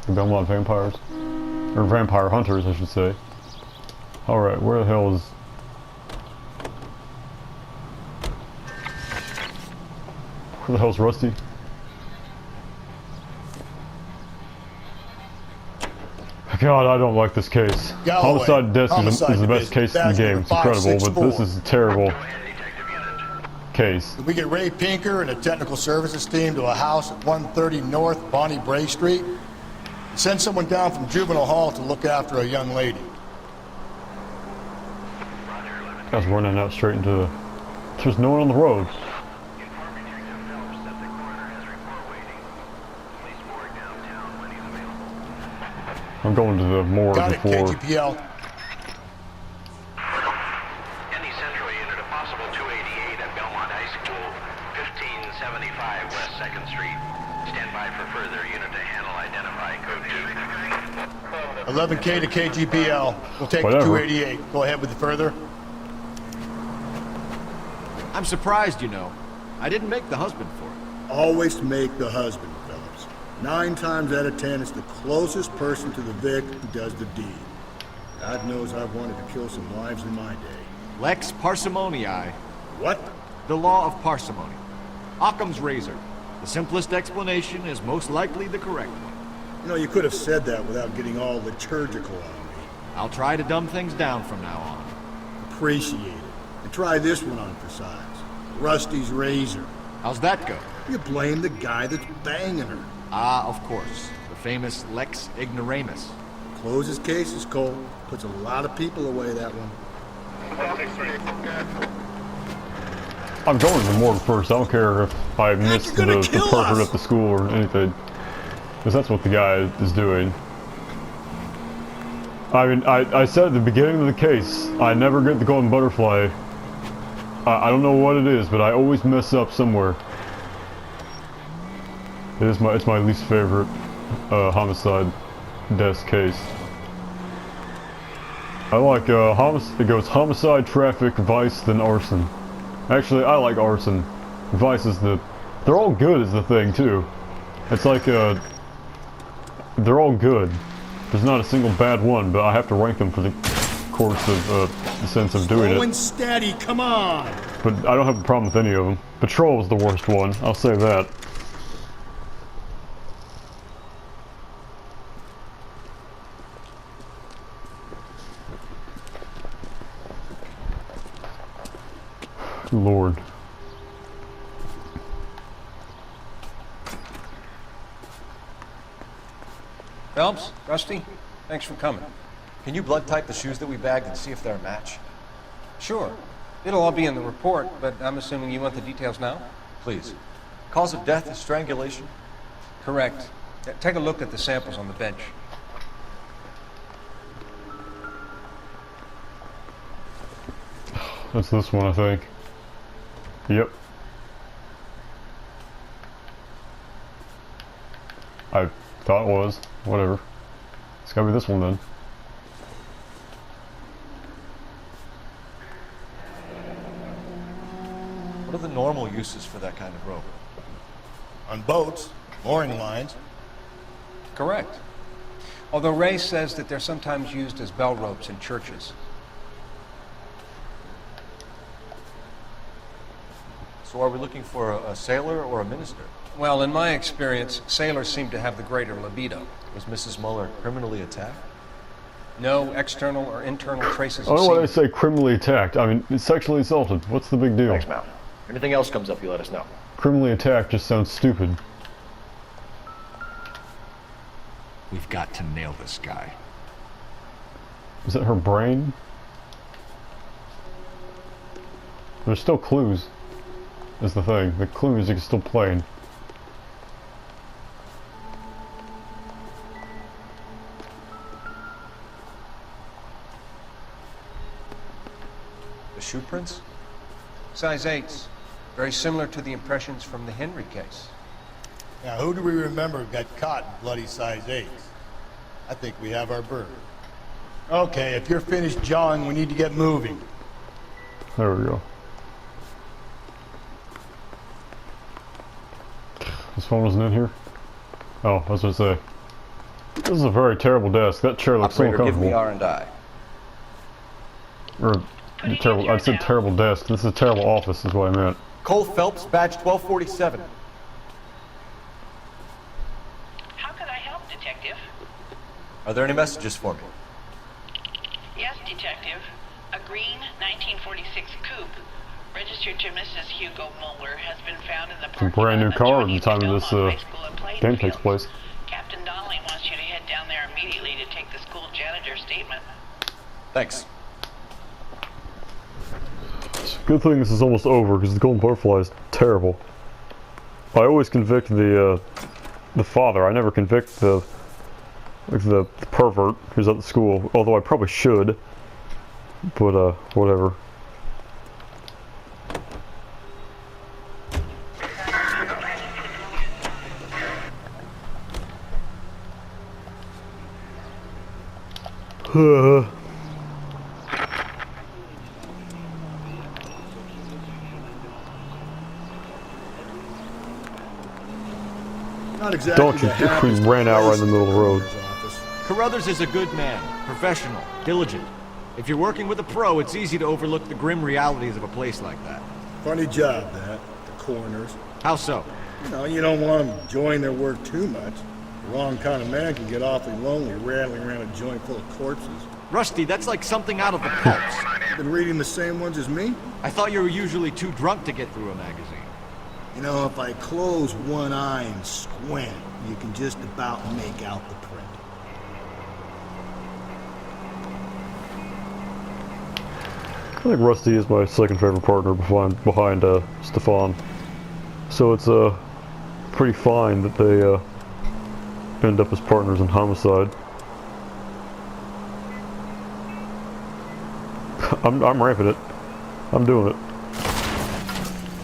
The Belmont Vampires, or Vampire Hunters, I should say. All right, where the hell is? Where the hell's Rusty? God, I don't like this case. Galloway. Homicide death is Homicide the best division. case in the Badge game. number It's incredible, but 564. this is a terrible case. Did we get Ray Pinker and a technical services team to a house at 130 North Bonnie Bray Street? Send someone down from juvenile hall to look after a young lady. I was running out straight into the... There's no one on the road. I'm going to the morgue Got it, before... 𝘚𝘵𝘴. Any central unit, a possible 288 at Belmont High School, 1575 West 2nd Street. Stand by for further unit to handle, identify, code 2. 11K to 𝘚𝘵𝘴. We'll take the 288. Go ahead with the further. I'm surprised, you know. I didn't make the husband for it. Always make the husband, Phillips. 9 times out of 10, it's the closest person to the Vic who does the deed. God knows I've wanted to kill some lives in my day. Lex parsimoniae. What? The law of parsimony. Occam's razor. The simplest explanation is most likely the correct one. You know, you could have said that without getting all liturgical on me. I'll try to dumb things down from now on. Appreciate it. And try this one on for size. Rusty's razor. How's that go? You blame the guy that's banging her. Ah, of course. The famous Lex Ignoramus. Closes cases, Cole. Puts a lot of people away, that one. I'm going to the morgue first. I don't care if I missed the pervert at the school or anything. Because that's what the guy is doing. I mean, I said at the beginning of the case, I never get the golden butterfly. I don't know what it is, but I always mess up somewhere. It's my least favorite homicide death case. I like it goes homicide, traffic, vice, then arson. Actually, I like arson. Vice is they're all good is the thing too. It's like they're all good. There's not a single bad one, but I have to rank them for the course of the sense of doing it. Slow and steady, come on! But I don't have a problem with any of them. Patrol is the worst one, I'll say that. Lord. Phelps, Rusty, thanks for coming. Can you blood type the shoes that we bagged and see if they're a match? Sure. It'll all be in the report, but I'm assuming you want the details now? Please. Cause of death is strangulation? Correct. Take a look at the samples on the bench. That's this one, I think. Yep. I thought it was. Whatever. It's gotta be this one then. What are the normal uses for that kind of rope? On boats, mooring lines. Correct. Although Ray says that they're sometimes used as bell ropes in churches. So are we looking for a sailor or a minister? Well, in my experience, sailors seem to have the greater libido. Was Mrs. Muller criminally attacked? No external or internal traces I of don't know why semen. they say criminally attacked. I mean, it's sexually assaulted. What's the big deal? Thanks, Mal. Anything else comes up, you let us know. Criminally attacked just sounds stupid. We've got to nail this guy. Is it her brain? There's still clues. Is the thing. The clue music is still playing. The shoe prints? Size 8s. Very similar to the impressions from the Henry case. Now, who do we remember got caught in bloody size 8s? I think we have our bird. Okay, if you're finished jawing, we need to get moving. There we go. This phone wasn't in here? Oh, I was gonna say. This is a very terrible desk. That chair looks Operator, so comfortable. give me R&I. Or terrible. I said terrible desk. This is a terrible office, is what I meant. Cole Phelps, badge 1247. How could I help, Detective? Are there any messages for me? Yes, Detective. A green 1946 coupe Registered to Mrs. Hugo Muller has been found in the It's a parking brand new lot car at adjoining the time of this High School in game Plainfield. takes place. Captain Donnelly wants you to head down there immediately to take the school janitor's statement. Thanks. Good thing this is almost over because the golden butterfly is terrible. I always convict the father. I never convict the pervert who's at the school. Although I probably should. But whatever. Not exactly. Don't you? We ran out right in the middle of the road. Carruthers is a good man, professional, diligent. If you're working with a pro, it's easy to overlook the grim realities of a place like that. Funny job, that. The coroners. How so? You don't want them enjoying their work too much. The wrong kind of man can get awfully lonely rattling around a joint full of corpses. Rusty, that's like something out of the pulps. Been reading the same ones as me? I thought you were usually too drunk to get through a magazine. If I close one eye and squint, you can just about make out the print. I think Rusty is my second favorite partner behind Stefan. So it's pretty fine that they end up as partners in homicide. I'm ramping it. I'm doing it.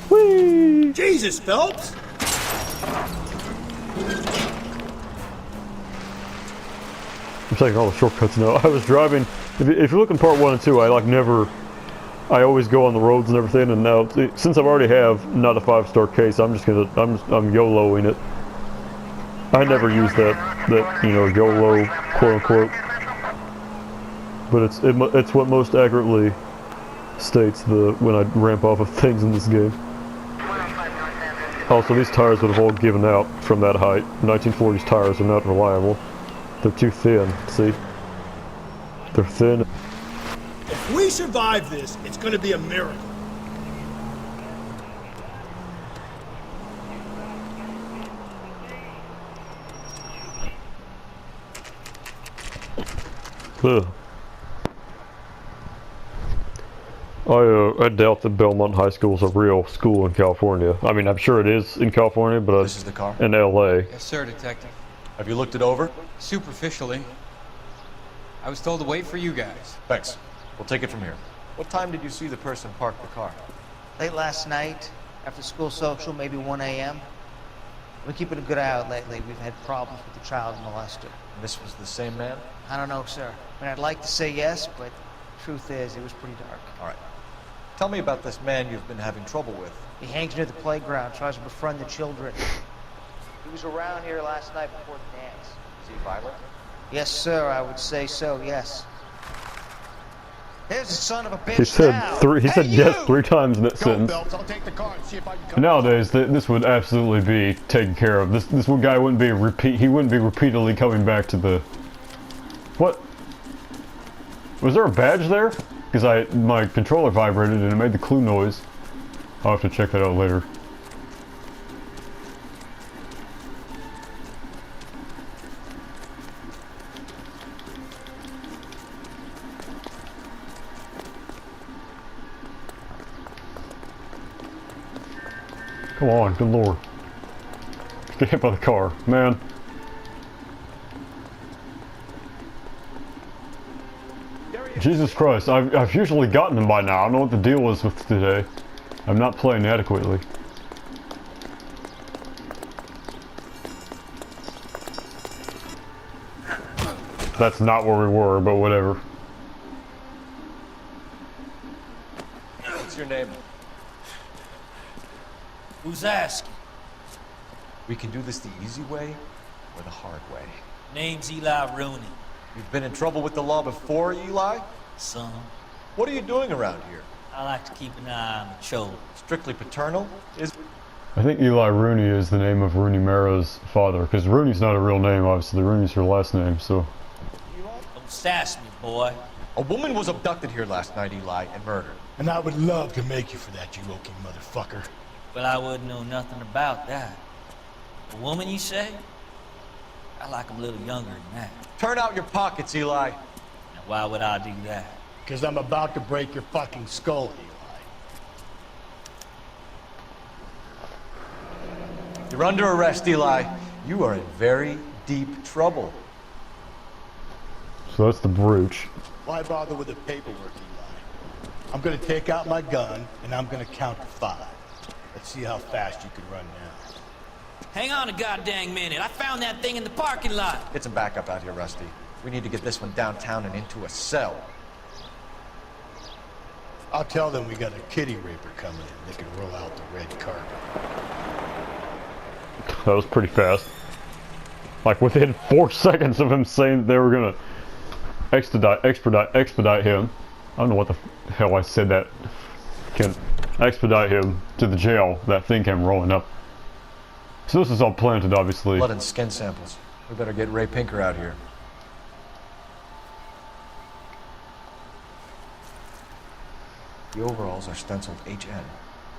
Whee! Jesus, Phelps! I'm taking all the shortcuts now. I was driving. If you look in part 1 and 2, I always go on the roads and everything. And now, since I've already have not a 5-star case, I'm YOLOing it. I never use that YOLO quote unquote. But it's what most accurately states when I ramp off of things in this game. Also, these tires would have all given out from that height. 1940s tires are not reliable. They're too thin, see? They're thin. If we survive this, it's gonna be a miracle. Ugh. I doubt that Belmont High School is a real school in California. I mean, I'm sure it is in California, but This is the car? in LA. Yes, sir, Detective. Have you looked it over? Superficially. I was told to wait for you guys. Thanks. We'll take it from here. What time did you see the person park the car? Late last night, after school social, maybe 1 a.m. We're keeping a good eye out lately. We've had problems with the child molester. And this was the same man? I don't know, sir. I mean, I'd like to say yes, but truth is, it was pretty dark. All right. Tell me about this man you've been having trouble with. He hangs near the playground, tries to befriend the children. He was around here last night before the dance. Is he violent? Yes, sir, I would say so, yes. There's the son of a bitch. He said now. He said yes 3 times in that sentence. I'll take the car and see if I can come. Nowadays, this would absolutely be taken care of. This one guy wouldn't be He wouldn't be repeatedly coming back to the. What? Was there a badge there? Because my controller vibrated and it made the clue noise. I'll have to check that out later. Come on, good lord. Get hit by the car, man. Jesus Christ, I've usually gotten them by now. I don't know what the deal is with today. I'm not playing adequately. That's not where we were, but whatever. What's your name? Who's asking? We can do this the easy way or the hard way. Name's Eli Rooney. You've been in trouble with the law before, Eli? Son. What are you doing around here? I like to keep an eye on the children. Strictly paternal? I think Eli Rooney is the name of Rooney Mara's father, because Rooney's not a real name, obviously. Rooney's her last name, so. Don't sass me, boy. A woman was abducted here last night, Eli, and murdered. And I would love to make you for that, you Okie motherfucker. Well, I wouldn't know nothing about that. A woman, you say? I like 'em a little younger than that. Turn out your pockets, Eli. Now, why would I do that? Because I'm about to break your fucking skull, Eli. You're under arrest, Eli. You are in very deep trouble. So that's the brooch. Why bother with the paperwork, Eli? I'm gonna take out my gun, and I'm gonna count to 5. Let's see how fast you can run now. Hang on a goddamn minute. I found that thing in the parking lot. Get some backup out here, Rusty. We need to get this one downtown and into a cell. I'll tell them we got a kitty raper coming in. They can roll out the red carpet. That was pretty fast. Like within 4 seconds of him saying they were gonna expedite him. I don't know what the hell I said that. Can expedite him to the jail. That thing came rolling up. So this is all planted, obviously. Blood and skin samples. We better get Ray Pinker out here. The overalls are stenciled HN.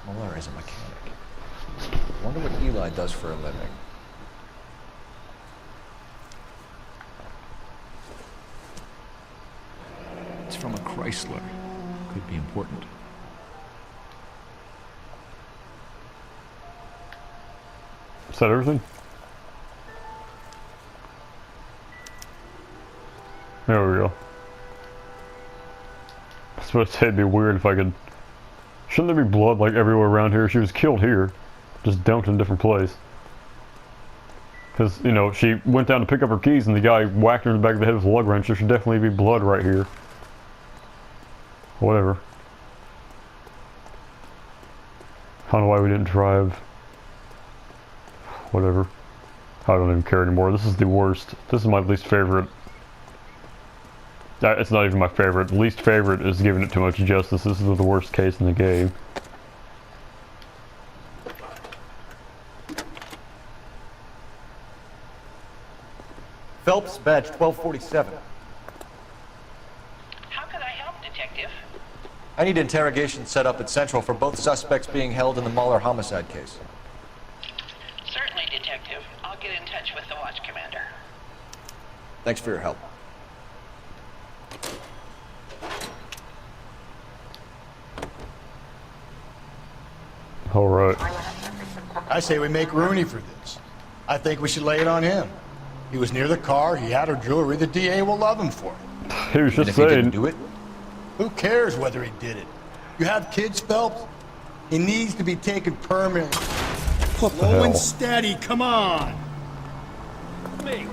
Muller is a mechanic. Wonder what Eli does for a living. It's from a Chrysler. Could be important. Is that everything? There we go. I was supposed to say it'd be weird if I could... Shouldn't there be blood like everywhere around here? She was killed here. Just dumped in a different place. Because, you know, she went down to pick up her keys and the guy whacked her in the back of the head with a lug wrench. There should definitely be blood right here. Whatever. I don't know why we didn't drive. Whatever. I don't even care anymore. This is the worst. This is my least favorite. It's not even my favorite. Least favorite is giving it too much justice. This is the worst case in the game. Phelps, badge 1247. How could I help, Detective? I need interrogation set up at Central for both suspects being held in the Muller homicide case. Certainly, Detective. I'll get in touch with the watch commander. Thanks for your help. Alright. I say we make Rooney for this. I think we should lay it on him. He was near the car, he had her jewelry, the DA will love him for it. He was just saying. He didn't do it? Who cares whether he did it? You have kids, Phelps? He needs to be taken permanently. What the Slow hell? and steady, come on! Me.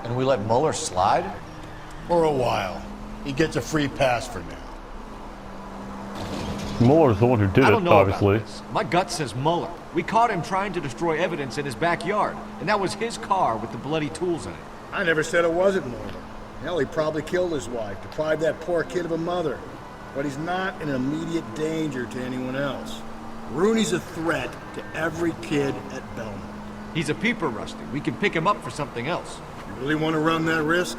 And we let Muller slide? For a while. He gets a free pass for now. Muller's the one who did I don't it, know obviously. about this. My gut says Muller. We caught him trying to destroy evidence in his backyard, and that was his car with the bloody tools in it. I never said it wasn't Muller. Hell, he probably killed his wife, deprived that poor kid of a mother. But he's not an immediate danger to anyone else. Rooney's a threat to every kid at Belmont. He's a peeper, Rusty. We can pick him up for something else. You really want to run that risk?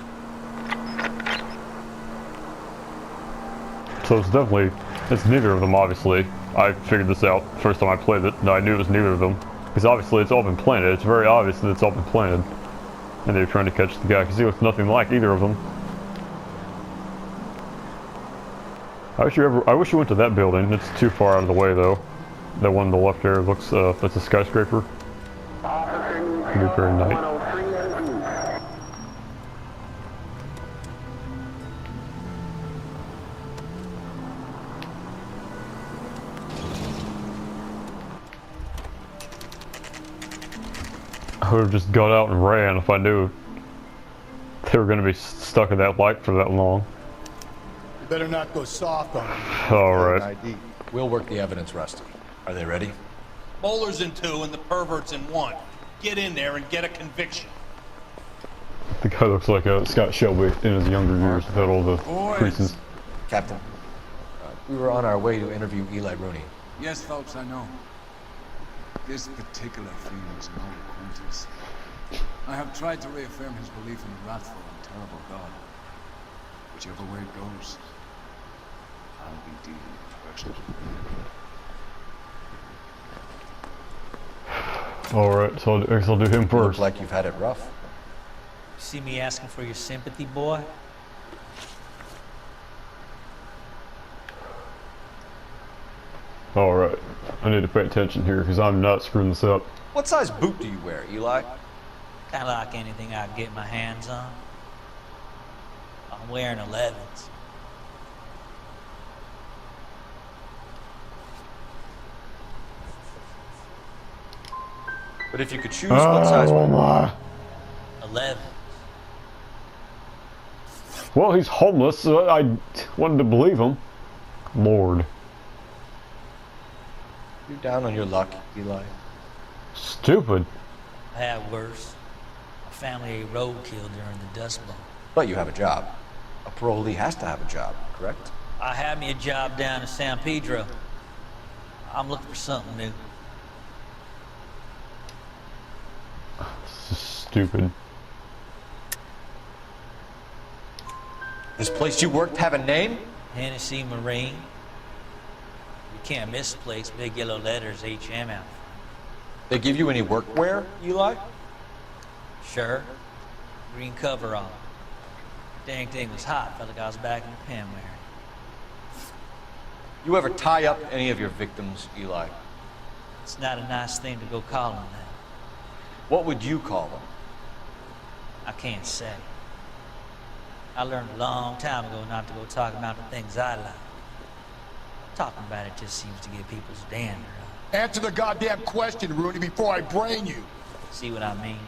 So it's definitely, it's neither of them, obviously. I figured this out first time I played it. No, I knew it was neither of them. Because obviously it's all been planted. It's very obvious that it's all been planted. And they're trying to catch the guy because he looks nothing like either of them. I wish you went to that building. It's too far out of the way though. That one on the left there looks, that's a skyscraper. It'd be very nice. I would have just got out and ran if I knew they were going to be stuck in that light for that long. You better not go soft on him. Alright. We'll work the evidence, Rusty. Are they ready? Bowler's in 2 and the pervert's in 1. Get in there and get a conviction. The guy looks like Scott Shelby in his younger years without all the creases. Captain, we were on our way to interview Eli Rooney. Yes, Phelps, I know. This particular thing is no acquaintance. I have tried to reaffirm his belief in the wrathful and terrible God. Whichever way it goes, I'll be dealing with Alright, so I guess I'll do him first. Looks like you've had it rough. You see me asking for your sympathy, boy? Alright, I need to pay attention here because I'm not screwing this up. What size boot do you wear, Eli? Kinda like anything I can get my hands on. I'm wearing 11s. But if you could choose, what size would you wear? 11. Well, he's homeless, so I wanted to believe him. Lord. You're down on your luck, Eli. Stupid. I had worse. My family roadkill during the Dust Bowl. But you have a job. A parolee has to have a job, correct? I had me a job down in San Pedro. I'm looking for something new. This is stupid. This place you worked have a name? Hennessy Marine. You can't miss the place. Big yellow letters, HM out. They give you any workwear, Eli? Sure. Green cover on. Dang thing was hot. Felt like I was back in the pen wearing. You ever tie up any of your victims, Eli? It's not a nice thing to go call them that. What would you call them? I can't say. I learned a long time ago not to go talk about the things I like. Talking about it just seems to get people's dander up. Answer the goddamn question, Rooney, before I brain you. See what I mean?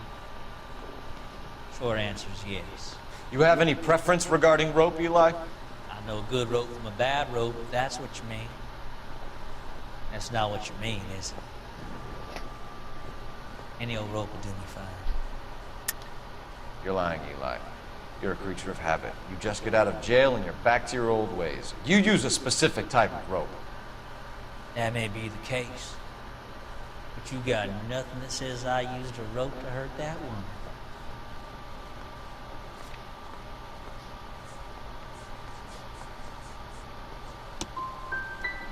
Short answer is yes. You have any preference regarding rope, Eli? I know a good rope from a bad rope, if that's what you mean. That's not what you mean, is it? Any old rope will do me fine. You're lying, Eli. You're a creature of habit. You just get out of jail and you're back to your old ways. You use a specific type of rope. That may be the case. But you got nothing that says I used a rope to hurt that woman.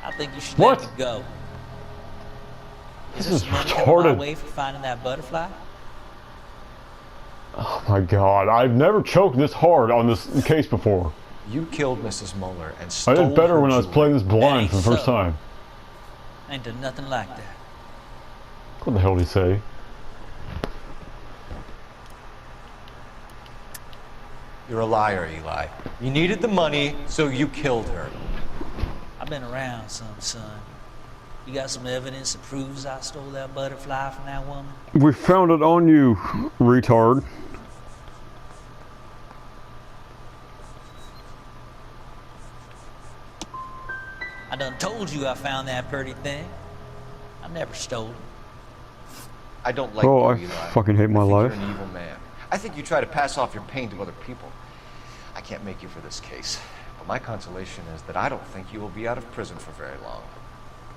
I think you should let me go. This is money retarded. coming my way for finding that butterfly? Oh my god, I've never choked this hard on this case before. You killed Mrs. Muller and stole I did better her when I was jewelry. playing this blind for the first time. I ain't done nothing like that. What the hell did he say? You're a liar, Eli. You needed the money, so you killed her. I've been around some, son. You got some evidence that proves I stole that butterfly from that woman? We found it on you, retard. I done told you I found that pretty thing. I never stole it. I don't like Oh, you, I Eli. fucking hate my I think life. You're an evil man. I think you try to pass off your pain to other people. I can't make you for this case, but my consolation is that I don't think you will be out of prison for very long.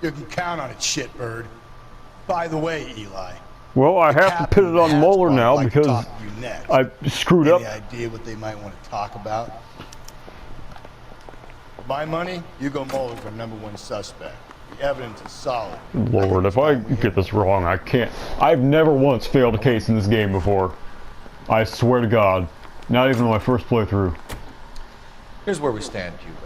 You can count on it, shitbird. By the way, Eli. Well, I have to put it on Mueller now like to because talk to you next. I screwed up. Any idea what they might want to talk about? For my money, Hugo Muller's our #1 suspect. The evidence is solid. Lord, if I get this wrong, I can't. I've never once failed a case in this game before. I swear to God. Not even on my first playthrough. Here's where we stand, Hugo.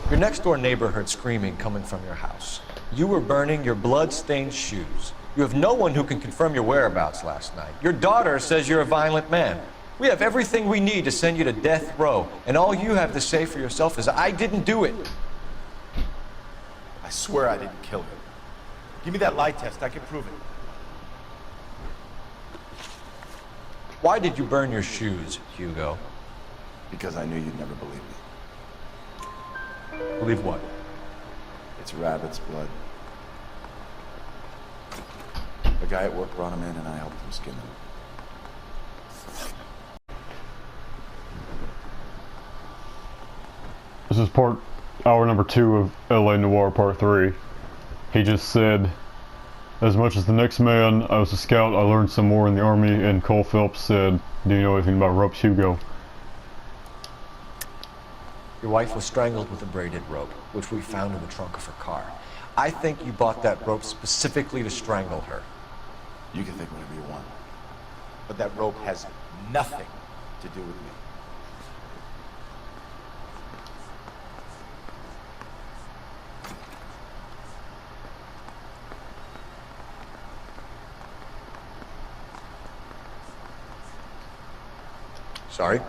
Your next-door neighbor heard screaming coming from your house. You were burning your blood-stained shoes. You have no one who can confirm your whereabouts last night. Your daughter says you're a violent man. We have everything we need to send you to death row, and all you have to say for yourself is, I didn't do it. I swear I didn't kill her. Give me that lie test, I can prove it. Why did you burn your shoes, Hugo? Because I knew you'd never believe me. Believe what? It's rabbit's blood. The guy at work brought him in and I helped him skin him. This is hour number 2 of LA Noire Part 3. He just said, As much as the next man, I was a scout, I learned some more in the army, and Cole Phelps said, do you know anything about ropes, Hugo? Your wife was strangled with a braided rope, which we found in the trunk of her car. I think you bought that rope specifically to strangle her. You can think whatever you want. But that rope has nothing to do with me. Sorry.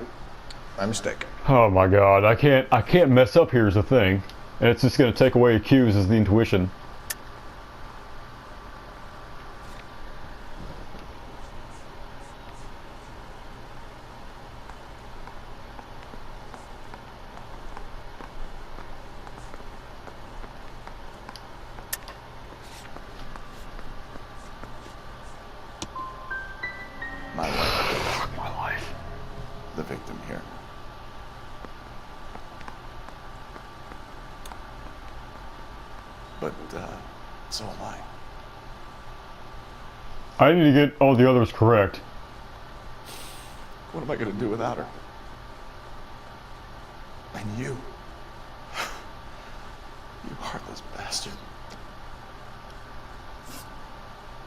My mistake. Oh my god, I can't mess up here is the thing. And it's just gonna take away cues as the intuition. My life. My life. The victim here. But, so am I. I need to get all the others correct. What am I gonna do without her? And you. You heartless bastard.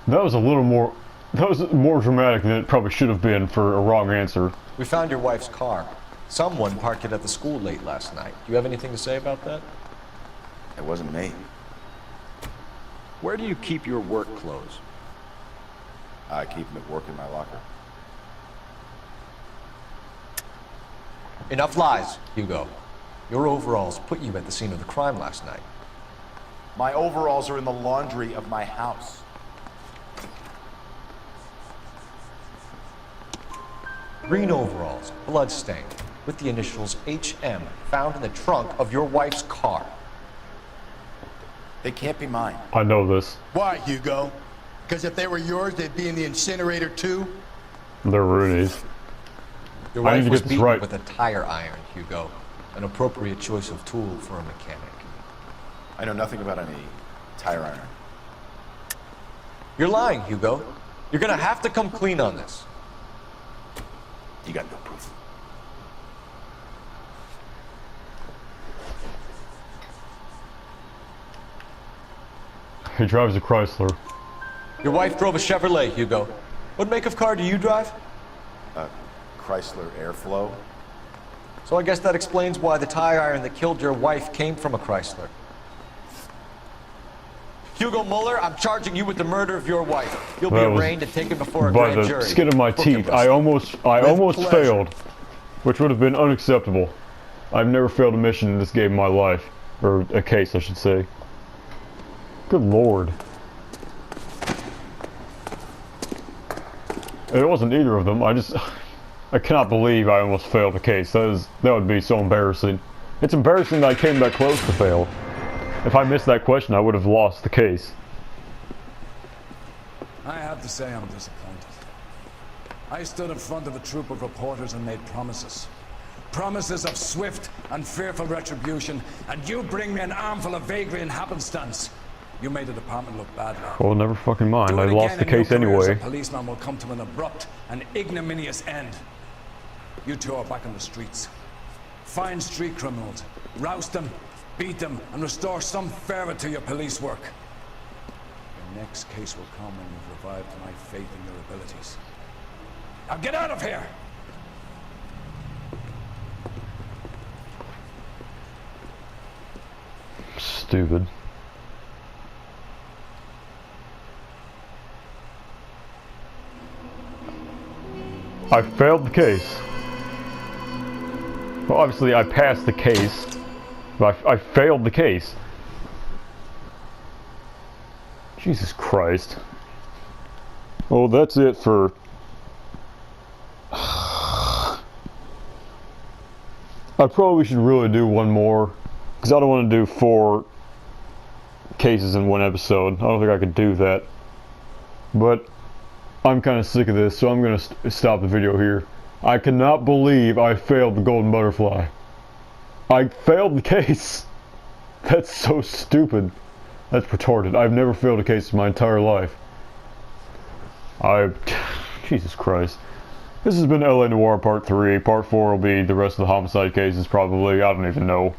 That was more dramatic than it probably should have been for a wrong answer. We found your wife's car. Someone parked it at the school late last night. Do you have anything to say about that? It wasn't me. Where do you keep your work clothes? I keep them at work in my locker. Enough lies, Hugo. Your overalls put you at the scene of the crime last night. My overalls are in the laundry of my house. Green overalls, bloodstained, with the initials HM found in the trunk of your wife's car. They can't be mine. I know this. Why, Hugo? Because if they were yours, they'd be in the incinerator too? They're Rooney's. Your I need wife to was get this beaten right. with a tire iron, Hugo. An appropriate choice of tool for a mechanic. I know nothing about any tire iron. You're lying, Hugo. You're gonna have to come clean on this. You got no proof. He drives a Chrysler. Your wife drove a Chevrolet, Hugo. What make of car do you drive? Chrysler Airflow. So I guess that explains why the tire iron that killed your wife came from a Chrysler. Hugo Muller, I'm charging you with the murder of your wife. You'll be arraigned and taken before a by grand the jury. skin of my teeth. I almost failed, which would have been unacceptable. I've never failed a mission in this game in my life, or a case, I should say. Good lord. It wasn't either of them. I cannot believe I almost failed a case. That would be so embarrassing. It's embarrassing that I came that close to fail. If I missed that question, I would have lost the case. I have to say I'm disappointed. I stood in front of a troop of reporters and made promises. Promises of swift and fearful retribution, and you bring me an armful of vagary and happenstance. You made the department look bad now. Well, never fucking mind. Do I it lost again the case and your career as anyway. a policeman will come to an abrupt and ignominious end. You two are back on the streets. Find street criminals, roust them, beat them, and restore some fervor to your police work. Your next case will come when you've revived my faith in your abilities. Now get out of here! Stupid. I failed the case. Well, obviously I passed the case, but I failed the case. Jesus Christ. Well, that's it for... I probably should really do one more, because I don't want to do 4 cases in one episode. I don't think I could do that. But I'm kind of sick of this, so I'm going to stop the video here. I cannot believe I failed the golden butterfly. I failed the case. That's so stupid. That's retarded. I've never failed a case in my entire life. Jesus Christ. This has been LA Noire Part 3. Part 4 will be the rest of the homicide cases, probably. I don't even know.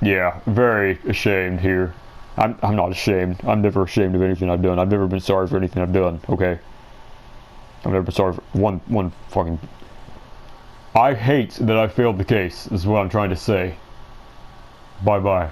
Yeah, very ashamed here. I'm not ashamed. I'm never ashamed of anything I've done. I've never been sorry for anything I've done, okay? I've never been sorry for one fucking... I hate that I failed the case, is what I'm trying to say. Bye-bye.